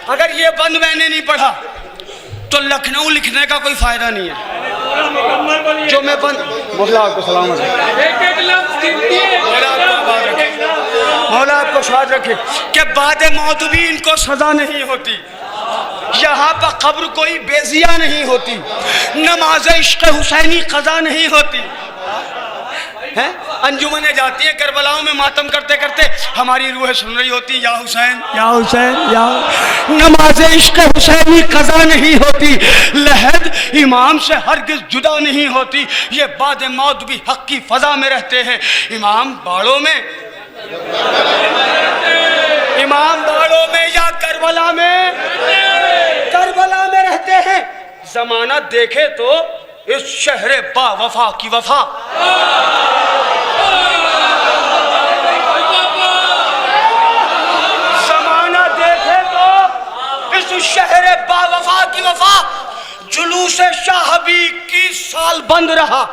अगर ये बंद मैंने नहीं पढ़ा तो लखनऊ लिखने का कोई फायदा नहीं है। जो मैं बंद, मौला आपको सलामत रखे, मौला आपको शाद रखे कि बाद मौत भी इनको सजा नहीं होती। यहाँ पर कब्र कोई बेजिया नहीं होती, नमाज इश्क हुसैनी कज़ा नहीं होती है। अंजुमने जाती है करबलाओं में मातम करते करते, हमारी रूह सुन रही होती या हुसैन या हुसैन या। नमाज इश्क हुसैनी कज़ा नहीं होती, लहद इमाम से हरगिज जुदा नहीं होती। ये बाद मौत भी हक की फजा में रहते हैं। इमाम बाड़ों में, इमाम बाड़ों में या करबला में, करबला में रहते हैं। जमाना देखे तो इस शहरे बा वफा की वफा, जमाना देखे तो इस शहरे बा वफा की वफा, जुलूस शाहबी की साल बंद रहा।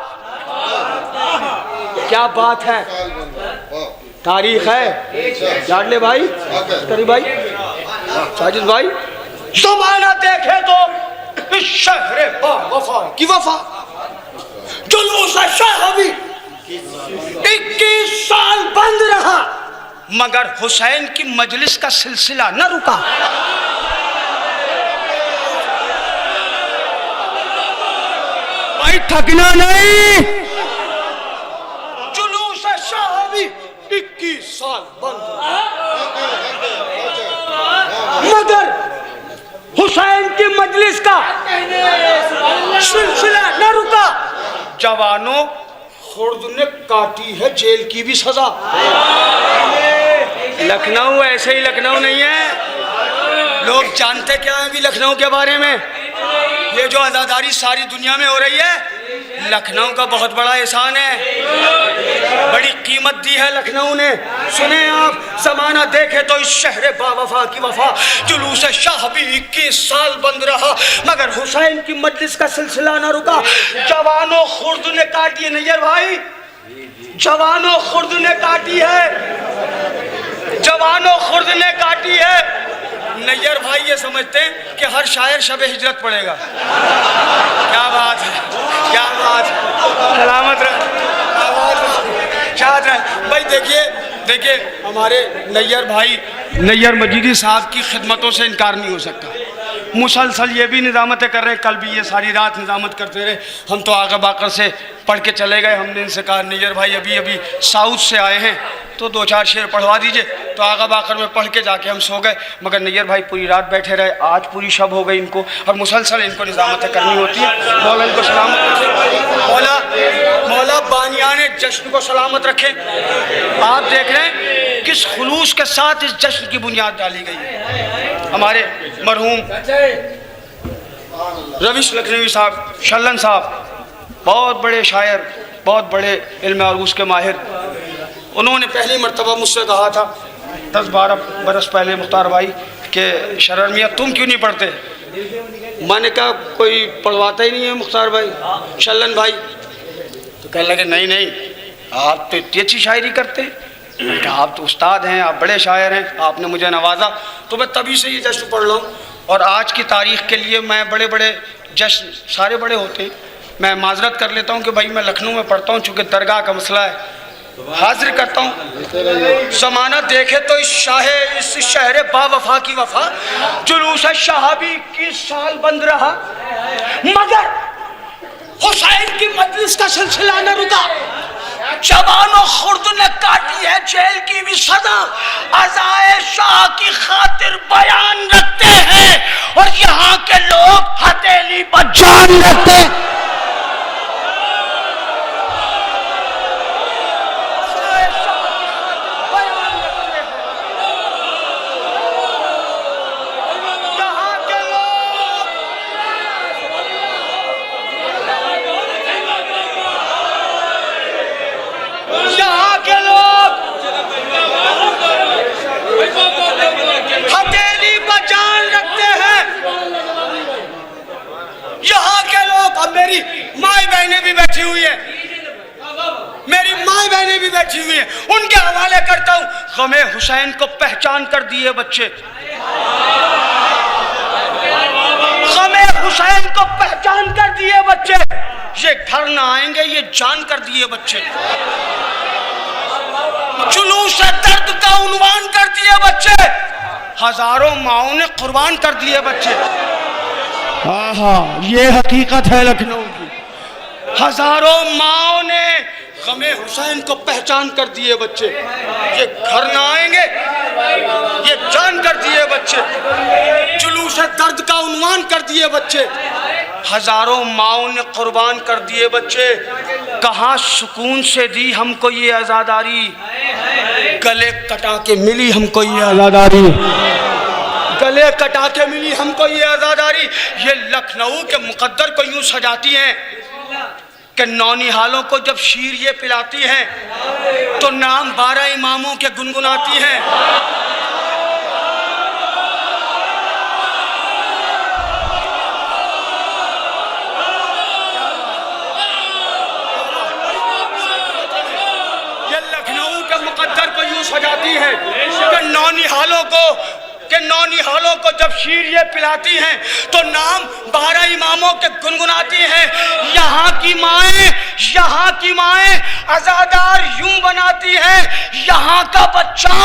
क्या बात है, तारीख है। जाडले भाई, करीब भाई, साजिद भाई, जमाना देखे तो इस शहरे बा वफा की वफा, जुलूस शाहबी 21 साल बंद रहा, मगर हुसैन की मजलिस का सिलसिला न रुका। भाई थकना नहीं, जुलूस शाहबी 21 साल बंद, मगर हुसैन की मजलिस का सिलसिला न रुका। जवानों, खुर्द ने काटी है जेल की भी सजा। लखनऊ ऐसे ही लखनऊ नहीं है। लोग जानते क्या है भी लखनऊ के बारे में? ये जो आज़ादारी सारी दुनिया में हो रही है, लखनऊ का बहुत बड़ा एहसान है, बड़ी कीमत दी है लखनऊ ने। सुने आप, जमाना देखे तो इस शहर बावफा की वफा, जुलूस शाहबी 21 साल बंद रहा, मगर हुसैन की मजलिस का सिलसिला न रुका। जवानों खुर्द ने काटी है, नैयर भाई, जवानों खुर्द ने काटी है, जवानों खुर्द ने काटी है। नैयर भाई ये समझते हैं कि हर शायर शबे हिजरत पढ़ेगा। क्या बात है, क्या बात है, सलामत रहे, शाद रहे। भाई देखिए देखिए, हमारे नैयर भाई नैयर मजीदी साहब की खिदमतों से इनकार नहीं हो सकता। मुसलसल ये भी निज़ामतें कर रहे, कल भी ये सारी रात निज़ामत करते रहे। हम तो आगा बाकर से पढ़ के चले गए। हमने इनसे कहा नैयर भाई अभी अभी साउथ से आए हैं तो 2-4 शेर पढ़वा दीजिए, तो आगा बाकर में पढ़ के जाके हम सो गए। मगर नैयर भाई पूरी रात बैठे रहे, आज पूरी शब हो गई इनको, और मुसलसल इनको निज़ामतें करनी होती है। मौला इनको सलामत रखे, मौला मौला बानियाने जश्न को सलामत रखे। आप देख रहे हैं किस खुलूस के साथ इस जश्न की बुनियाद डाली गई है। हमारे मरहूम रवीश लखनवी साहब, शल्लन साहब, बहुत बड़े शायर, बहुत बड़े इल्म अरूज के माहिर, उन्होंने पहली मर्तबा मुझसे कहा था 10-12 बरस पहले, मुख्तार भाई के शरर मियाँ तुम क्यों नहीं पढ़ते? मैंने कहा कोई पढ़वाता ही नहीं है मुख्तार भाई, शल्लन भाई। तो कहने लगे नहीं नहीं, आप तो इतनी अच्छी शायरी करते हैं। मैंने कहा आप तो उस्ताद हैं, आप बड़े शायर हैं, आपने मुझे नवाजा, तो मैं तभी से ये जश्न पढ़ रहा हूँ। और आज की तारीख़ के लिए मैं बड़े बड़े जश्न, सारे बड़े होते हैं, मैं माजरत कर लेता हूँ कि भाई मैं लखनऊ में पढ़ता हूँ, चूँकि दरगाह का मसला है, हाजिर करता हूँ। ज़माना देखे तो इस शहर बावफा की वफा, जुलूस शाहबी 21 साल बंद रहा, मगर हुसैन की मजलिस का सिलसिला न रुका। जवानों खुर्द ने काटी है जेल की भी सजा, अज़ाए शाह की खातिर बयान रखते हैं, और यहाँ के लोग हथेली पर जान रखते हैं। हथेली पर जान रखते हैं यहाँ के अब मेरी माई बहनें भी बैठी हुई है, मेरी माई बहनें भी बैठी हुई हैं, उनके हवाले करता हूं। गमे हुसैन को पहचान कर दिए बच्चे, गमे हुसैन को पहचान कर दिए बच्चे, ये घर ना आएंगे ये जान कर दिए बच्चे, जुलूस दर्द का उन्वान कर दिए बच्चे, हजारों माओं ने कुर्बान कर दिए बच्चे। आहा, ये हकीकत है लखनऊ की। हजारों माओं ने गमे हुसैन को पहचान कर दिए बच्चे, ये घर ना आएंगे ये जान कर दिए बच्चे, जुलूस दर्द का उन्वान कर दिए बच्चे, हजारों माओं ने कुर्बान कर दिए बच्चे। कहाँ सुकून से दी हमको ये आज़ादारी, गले कटा के मिली हमको ये आज़ादारी, गले कटा के मिली हमको ये आज़ादारी। ये लखनऊ के मुकद्दर को यूं सजाती हैं कि नौनिहालों को जब शीर ये पिलाती हैं तो नाम 12 इमामों के गुनगुनाती हैं। ये लखनऊ के मुकद्दर को यूं सजाती हैं कि नौनिहालों को जब शीर ये पिलाती हैं तो नाम 12 इमामों के गुनगुनाती हैं। यहाँ की माएँ आज़ादार यूं बनाती हैं, यहाँ का बच्चा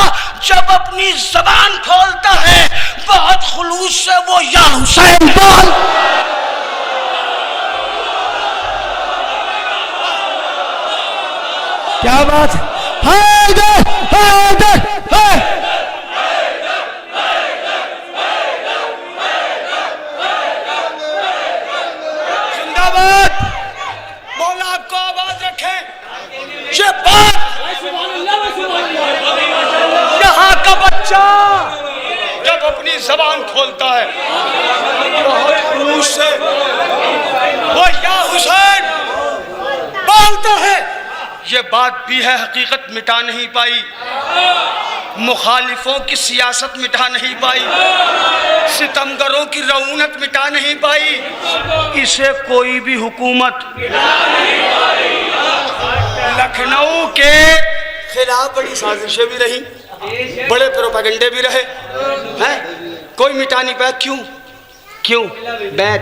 जब अपनी ज़बान खोलता है बहुत खुलूस से वो या हुसैन बोल। क्या बात है? हैदर, हैदर, हैदर। मौला आपको आवाज रखे। ये बात यहाँ का बच्चा जब अपनी जबान खोलता है बहुत खुलूस से वो या हुसैन बोलता है। ये बात भी है, हकीकत मिटा नहीं पाई, मुखालिफों की सियासत मिटा नहीं पाई, सितमगरों की रऊनत मिटा नहीं पाई, इसे कोई भी हुकूमत लखनऊ के खिलाफ बड़ी साजिशें भी रही, बड़े प्रोपेगेंडे भी रहे हैं, कोई मिटा नहीं पाया। क्यों बैत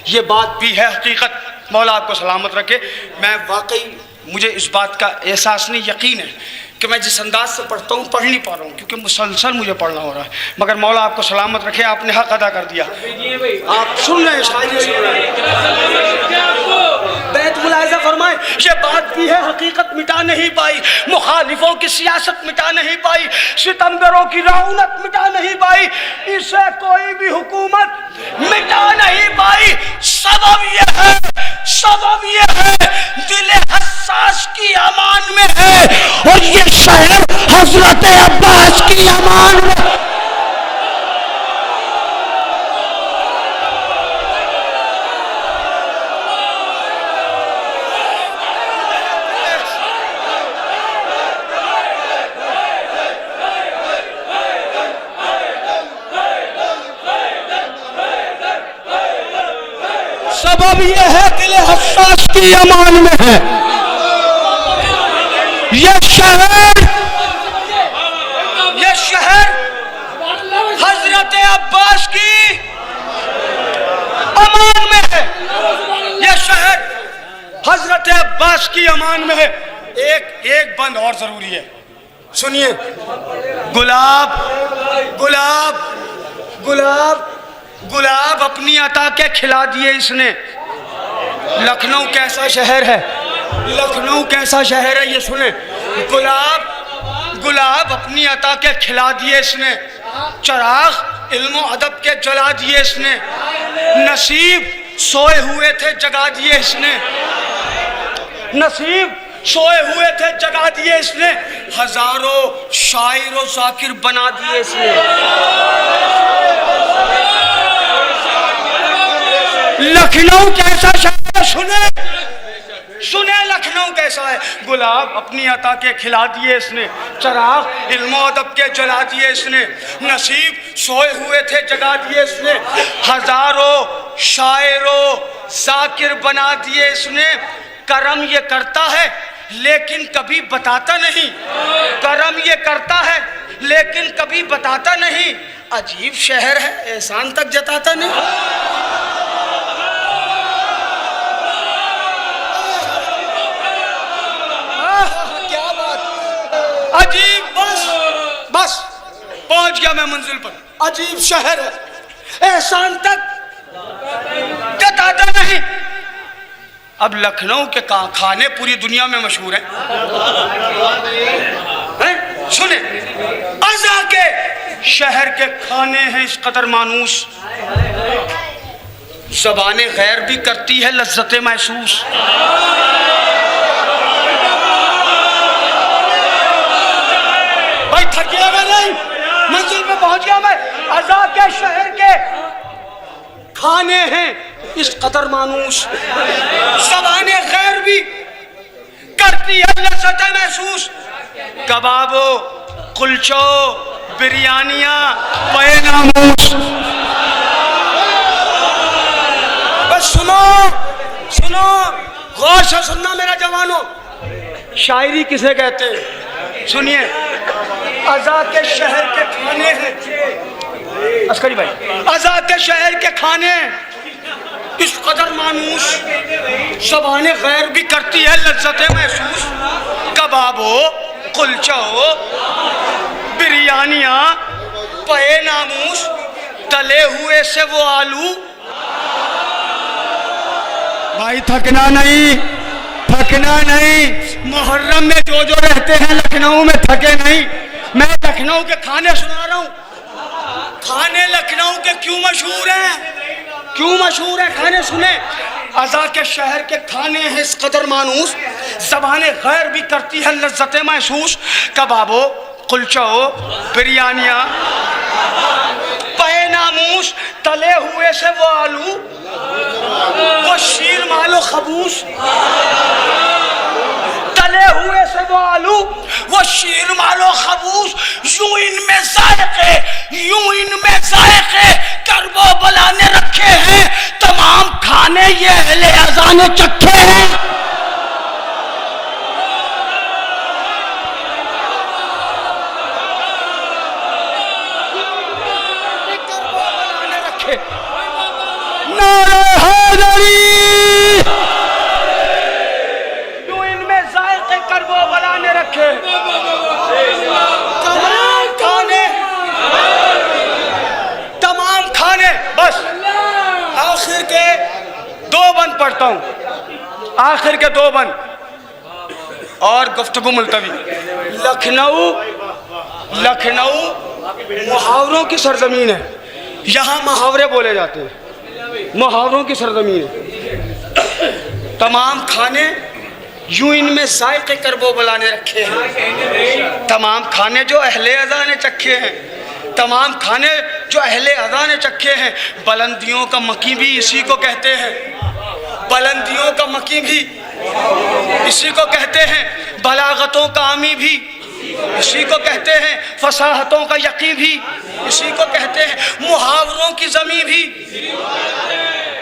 ये बात भी है हकीकत। मौला आपको सलामत रखे। मैं वाकई मुझे इस बात का एहसास नहीं, यकीन है कि मैं जिस अंदाज से पढ़ता हूँ पढ़ नहीं पा रहा हूँ क्योंकि मुसलसल मुझे पढ़ना हो रहा है, मगर मौला आपको सलामत रखे, आपने हक अदा कर दिया। आप सुन रहे हैं, शायरी सुन रहे हैं, बैत मुलाहिजा फरमाए। ये बात भी है, हकीकत मिटा नहीं पाई, मुखालिफों की सियासत मिटा नहीं पाई, सितमगरों की रऊनत मिटा नहीं पाई, इसे कोई भी हुकूमत मिटा नहीं पाई। सबब ये है दिले हसास की अमान में है और ये शहर हजरत अब्बास की अमान में। सबब ये है दिले हसास की अमान में है, ये शहर हजरत अब्बास की अमान में है, ये शहर हजरत अब्बास की अमान में है। एक बंद और जरूरी है, सुनिए। गुलाब गुलाब गुलाब गुलाब अपनी अता के खिला दिए इसने। लखनऊ कैसा शहर है, लखनऊ कैसा शहर है ये सुने। गुलाब अपनी अता के खिला दिए इसने, चराग इल्म अदब के जला दिए इसने, नसीब सोए हुए थे जगा दिए इसने, नसीब सोए हुए थे जगा दिए इसने, हजारों शायर और जाकिर बना दिए इसने। लखनऊ कैसा शहर है सुने लखनऊ कैसा है। गुलाब अपनी अता के खिला दिए इसने, चराग इल्म अदब के जला दिए इसने, नसीब सोए हुए थे जगा दिए इसने, हजारों शायरो जाकिर बना दिए इसने। करम ये करता है लेकिन कभी बताता नहीं, करम ये करता है लेकिन कभी बताता नहीं। अजीब शहर है, एहसान तक जताता नहीं। क्या बात, अजीब। बस बस पहुंच गया मैं मंजिल पर। अजीब शहर है, एहसान तक जताता नहीं। अब लखनऊ के खाने पूरी दुनिया में मशहूर हैं। सुने, अज़ा के शहर के खाने हैं इस कदर मानूस, ज़बाने गैर भी करती है लज्जत महसूस। भाई थक गया मैं नहीं, मंजिल पे पहुंच गया मैं। अज़ा के शहर के खाने हैं इस कदर मानूस, ज़बाने गैर भी करती है लज्जत महसूस। कबाबो, कुलचो, बिरयानियां, पे नामूस। बस सुनो सुनो, गौर से सुनना मेरा जवानों। शायरी किसे कहते हैं सुनिए। अज़ा के शहर के खाने हैं, अस्करी भाई, अज़ा के शहर के खाने इस कदर मानूस, ज़बाने गैर भी करती है लज्जत महसूस। कबाबो, कुलचो, बिरयानियां, पे नामूस, तले हुए से वो आलू। भाई थकना नहीं, थकना नहीं। मुहर्रम में जो जो रहते हैं लखनऊ में थके नहीं। मैं लखनऊ के खाने सुना रहा हूँ। खाने लखनऊ के क्यों मशहूर हैं, क्यों मशहूर है खाने सुने। अज़ा के शहर के खाने हैं इस कदर मानूस, ज़बाने गैर भी करती है लज्जत महसूस। कबाबो, कुलचो, बिरयानियां, पे नामूस, तले हुए से वो आलू, वो शीर मालो खबूस। तले हुए से वो आलू, वो शीर मालो खबूस। यूं इनमें जायके, यूं इनमें जायके करबो बला ने रखे हैं। तमाम खाने ये अहले अज़ा ने चखे हैं। करबो बला ने रखे। नारे हैदरी, यूं इनमें जायके करबो बला ने रखे। तमाम खाने बस आखिर के दो बंद पढ़ता हूँ, आखिर के दो बंद और गुफ्तगू मुलतवी। लखनऊ, लखनऊ मुहावरों की सरजमीन है। यहाँ मुहावरे बोले जाते हैं, मुहावरों की सरजमीन है। तमाम खाने यूं इनमें जायके करबो बला ने रखे हैं। तमाम खाने जो अहले अज़ा ने चखे हैं, तमाम खाने जो अहले अज़ा ने चखे हैं। बुलंदियों का मकी भी इसी को कहते हैं, बुलंदियों का मकी भी इसी को कहते हैं। बलागतों का आमी भी इसी को कहते हैं, फसाहतों का यकी भी इसी को कहते हैं, मुहावरों की ज़मीं भी।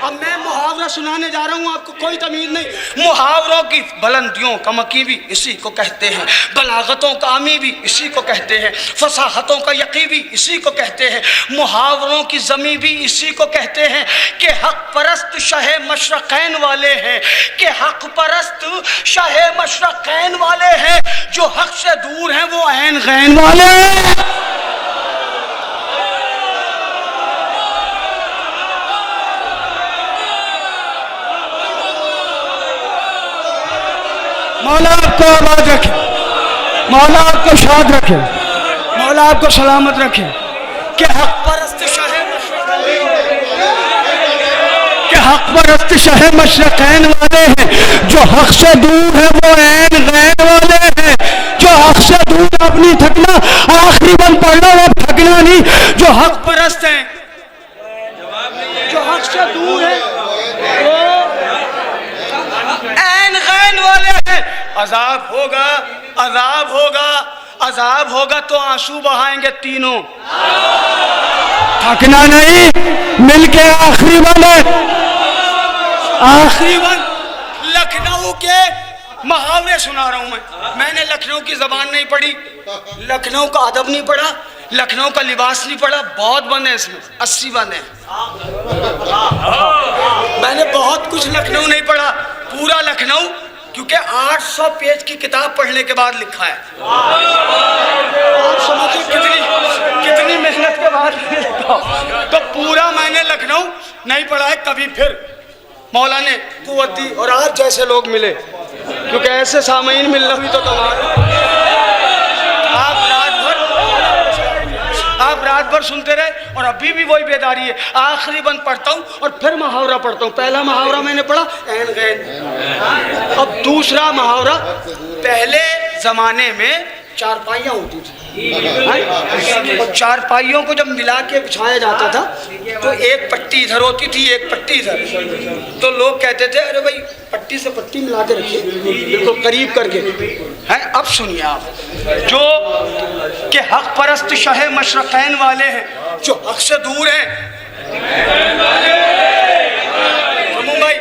अब मैं मुहावरा सुनाने जा रहा हूँ, आपको कोई तमीज़ नहीं। मुहावरों की बुलंदियों का मकी भी इसी को कहते हैं, बलागतों का आमी भी इसी को कहते हैं, फसाहतों का यकी भी इसी को कहते हैं, मुहावरों की ज़मीं भी इसी को कहते हैं। कि हक परस्त शाहे मशरक़ैन वाले हैं, कि हक परस्त शाहे मशरक़ैन वाले हैं, जो हक से दूर हैं वो ऐन गैन वाले हैं। मौला आपको आबाद रखे, मौला आपको शाद रखे, मौला आपको सलामत रखे। कि हक परस्त शाहे हक परस्त शाहे मशरक़ैन वाले हैं, जो हक से दूर है वो ऐन गैर वाले हैं। जो हक से दूर अपनी थकना, आखिरी बंद पढ़ना, वो थकना नहीं। जो हक परस्त हैं, जो हक से दूर है वो ऐन गैन वाले हैं। अजाब होगा, अजाब होगा, अजाब होगा तो आंसू बहाएंगे तीनों। थकना नहीं, मिलके आखिरी बने। आखिरी वक्त लखनऊ के मुहावरे सुना रहा हूं मैंने लखनऊ की जबान नहीं पढ़ी, लखनऊ का अदब नहीं पढ़ा, लखनऊ का लिबास नहीं पढ़ा। बहुत बंद है इसमें, 80 बंद है। मैंने बहुत कुछ लखनऊ नहीं पढ़ा, पूरा लखनऊ, क्योंकि 800 पेज की किताब पढ़ने के बाद लिखा है। आप समझिए कितनी मेहनत के बाद लिखा। तो पूरा मैंने लखनऊ नहीं पढ़ा है कभी। फिर मौला ने कुव्वत दी और आज जैसे लोग मिले, क्योंकि ऐसे सामीन मिलना भी तो कमाल। आप रात भर सुनते रहे और अभी भी वही बेदारी है। आखिरी बंद पढ़ता हूँ और फिर मुहावरा पढ़ता हूँ। पहला मुहावरा मैंने पढ़ा ऐन गैन। अब दूसरा मुहावरा, पहले जमाने में चारपाइयाँ होती थी और चारपाइयों को जब मिला के बिछाया जाता था तो एक पट्टी इधर होती थी, एक पट्टी इधर। तो लोग कहते थे अरे भाई पट्टी से पट्टी मिला के रखिए, बिल्कुल करीब करके हैं। अब सुनिए आप, जो कि हक परस्त शहे मशरक़ैन वाले हैं, जो हक से दूर हैं, भाई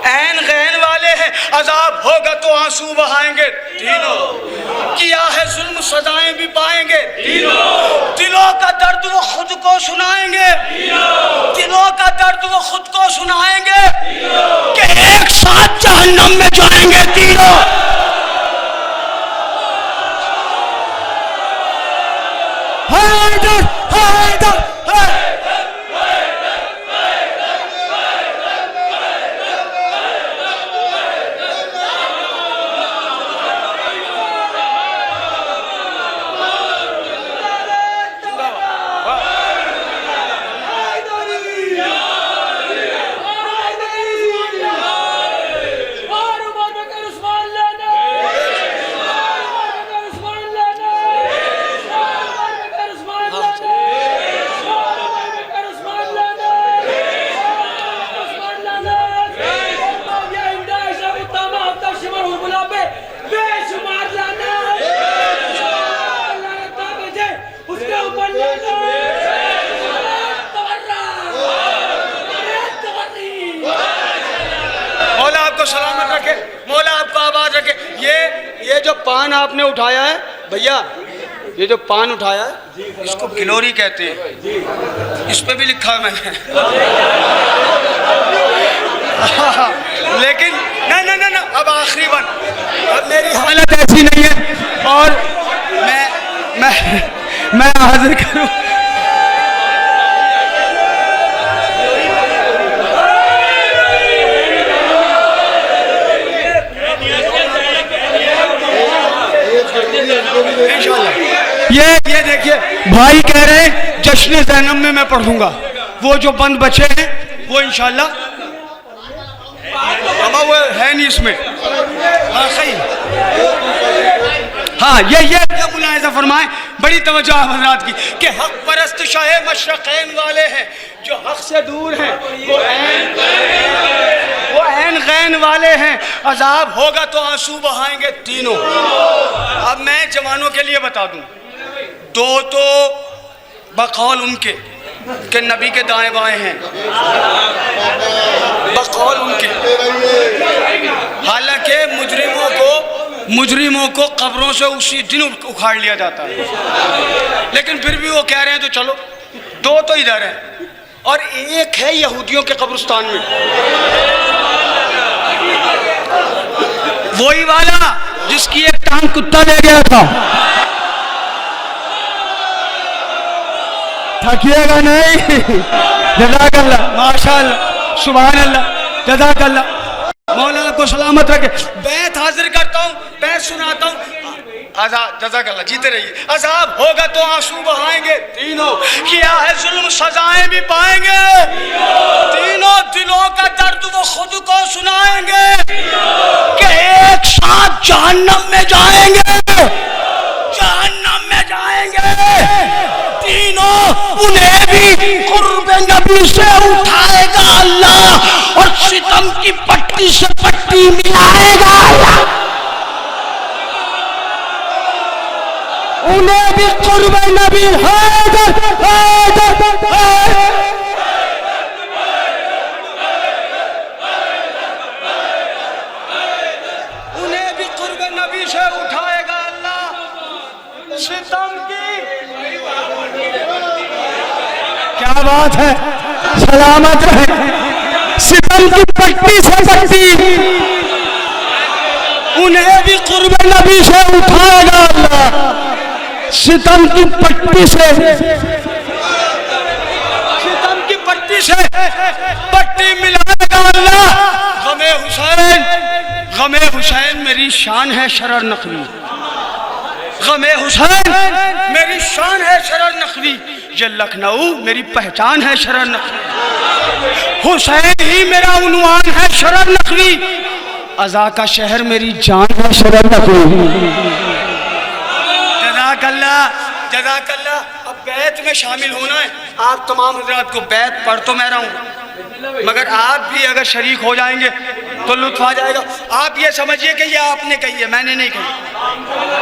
ऐन गैन वाले हैं। अजाब होगा तो आंसू बहाएंगे तीनों, किया है जुल्म सजाएं भी पाएंगे तीनों। दिलों का दर्द वो खुद को सुनाएंगे, दिलों का दर्द वो खुद को सुनाएंगे कि एक साथ जहन्नम में जाएंगे तीनों। मौला आपको सलामत रखे, मौला आपको आबाद रखे। ये जो पान आपने उठाया है भैया, ये जो पान उठाया है इसको गिलोरी कहते हैं, इस पे भी लिखा है मैंने। लेकिन ना अब आखिरी बन, अब मेरी हालत ऐसी नहीं है और मैं हाजिर करूं। ये देखिए भाई कह रहे हैं जश्न ज़ैनब में मैं पढ़ूंगा, वो जो बंद बचे हैं वो इंशाल्लाह, वो है नहीं इसमें। हाँ सही, हाँ ये मुलाहिज़ा फरमाएं, बड़ी तवज्जो हज़रात की, कि हक परस्त शाहे मशरक़ैन वाले हैं, जो हक से दूर हैं, वो ऐन गैन वाले हैं। अजाब होगा तो आंसू बहाएंगे तीनों। अब मैं जवानों के लिए बता दूं, दो तो बकौल उनके कि नबी के दाएं बाएं हैं, बकौल उनके, हालांकि मुजरिमों को कब्रों से उसी दिन उखाड़ लिया जाता है, लेकिन फिर भी वो कह रहे हैं तो चलो। दो तो इधर है और एक है यहूदियों के कब्रिस्तान में, वही वाला जिसकी एक टांग कुत्ता ले गया था। थकिएगा नहीं। जज़ाकल्लाह, माशाअल्लाह, सुभान अल्लाह, जज़ाकल्लाह। मौला को सलामत रखे। बैत हाजिर करता हूँ, बैत सुनाता हूँ। आजाद, जज़ाकल्लाह, जीते रहिए। अजाब होगा तो आंसू बहाएंगे तीनों, किया है जुल्म सजाएं भी पाएंगे तीनों। दिलों का दर्द वो खुद को सुनाएंगे कि एक साथ जहन्नम में जाएंगे, जहन्नम में जाएंगे तीनों। उन्हें भी कुर्ब नबी से उठाएगा अल्लाह और सितम की पट्टी से पट्टी मिलाएगा अल्लाह। उन्हें भी कुर्ब नबी हैदर हैदर हैदर। उन्हें भी कुर्ब नबी से उठाएगा अल्लाह। सितम की क्या बात है, सलामत रहे। सितम की पट्टी से पट्टी उन्हें भी कुर्ब नबी से उठाएगा अल्लाह। सितम की पट्टी से पट्टी मिलाएगा अल्लाह। गमे हुसैन मेरी शान है शरर नकवी। गमे हुसैन मेरी शान है शरर नकवी। ये लखनऊ मेरी पहचान है शरर नकवी। हुसैन ही मेरा उन्वान है शरर नकवी। अज़ा का शहर मेरी जान है शरर नकवी। जज़ाकल्लाह जज़ाकल्लाह। अब बैत में शामिल होना है। आप तमाम हज़रात को बैत पढ़ तो मैं रहा हूँ, मगर आप भी अगर शरीक हो जाएंगे तो लुत्फ आ जाएगा। आप ये समझिए कि ये आपने कही है, मैंने नहीं कही।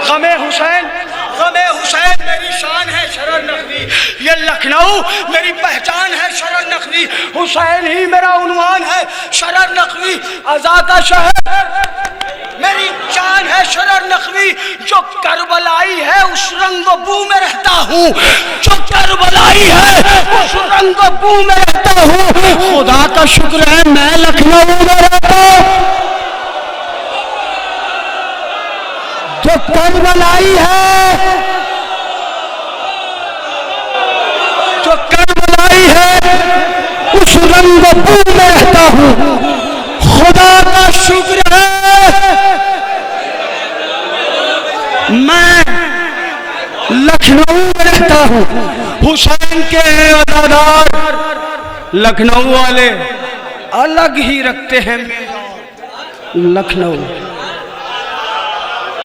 गमे हुसैन मेरी शान है शरर नकवी। ये लखनऊ मेरी पहचान है शरर नकवी। हुसैन ही मेरा उन्वान है शरर नकवी। अज़ा का शहर मेरी जान है शरर नकवी। जो करबलाई है उस रंग बू में रहता हूँ। जो करबलाई है उस रंग बू में रहता हूँ। खुदा का शुक्र है मैं लखनऊ में रहता हूँ। जो करबलाई है, जो करबलाई है उस रंग बू में रहता हूँ। खुदा का शुक्र है मैं लखनऊ में रहता हूँ। हुसैन के अदादार लखनऊ वाले अलग ही रखते हैं। लखनऊ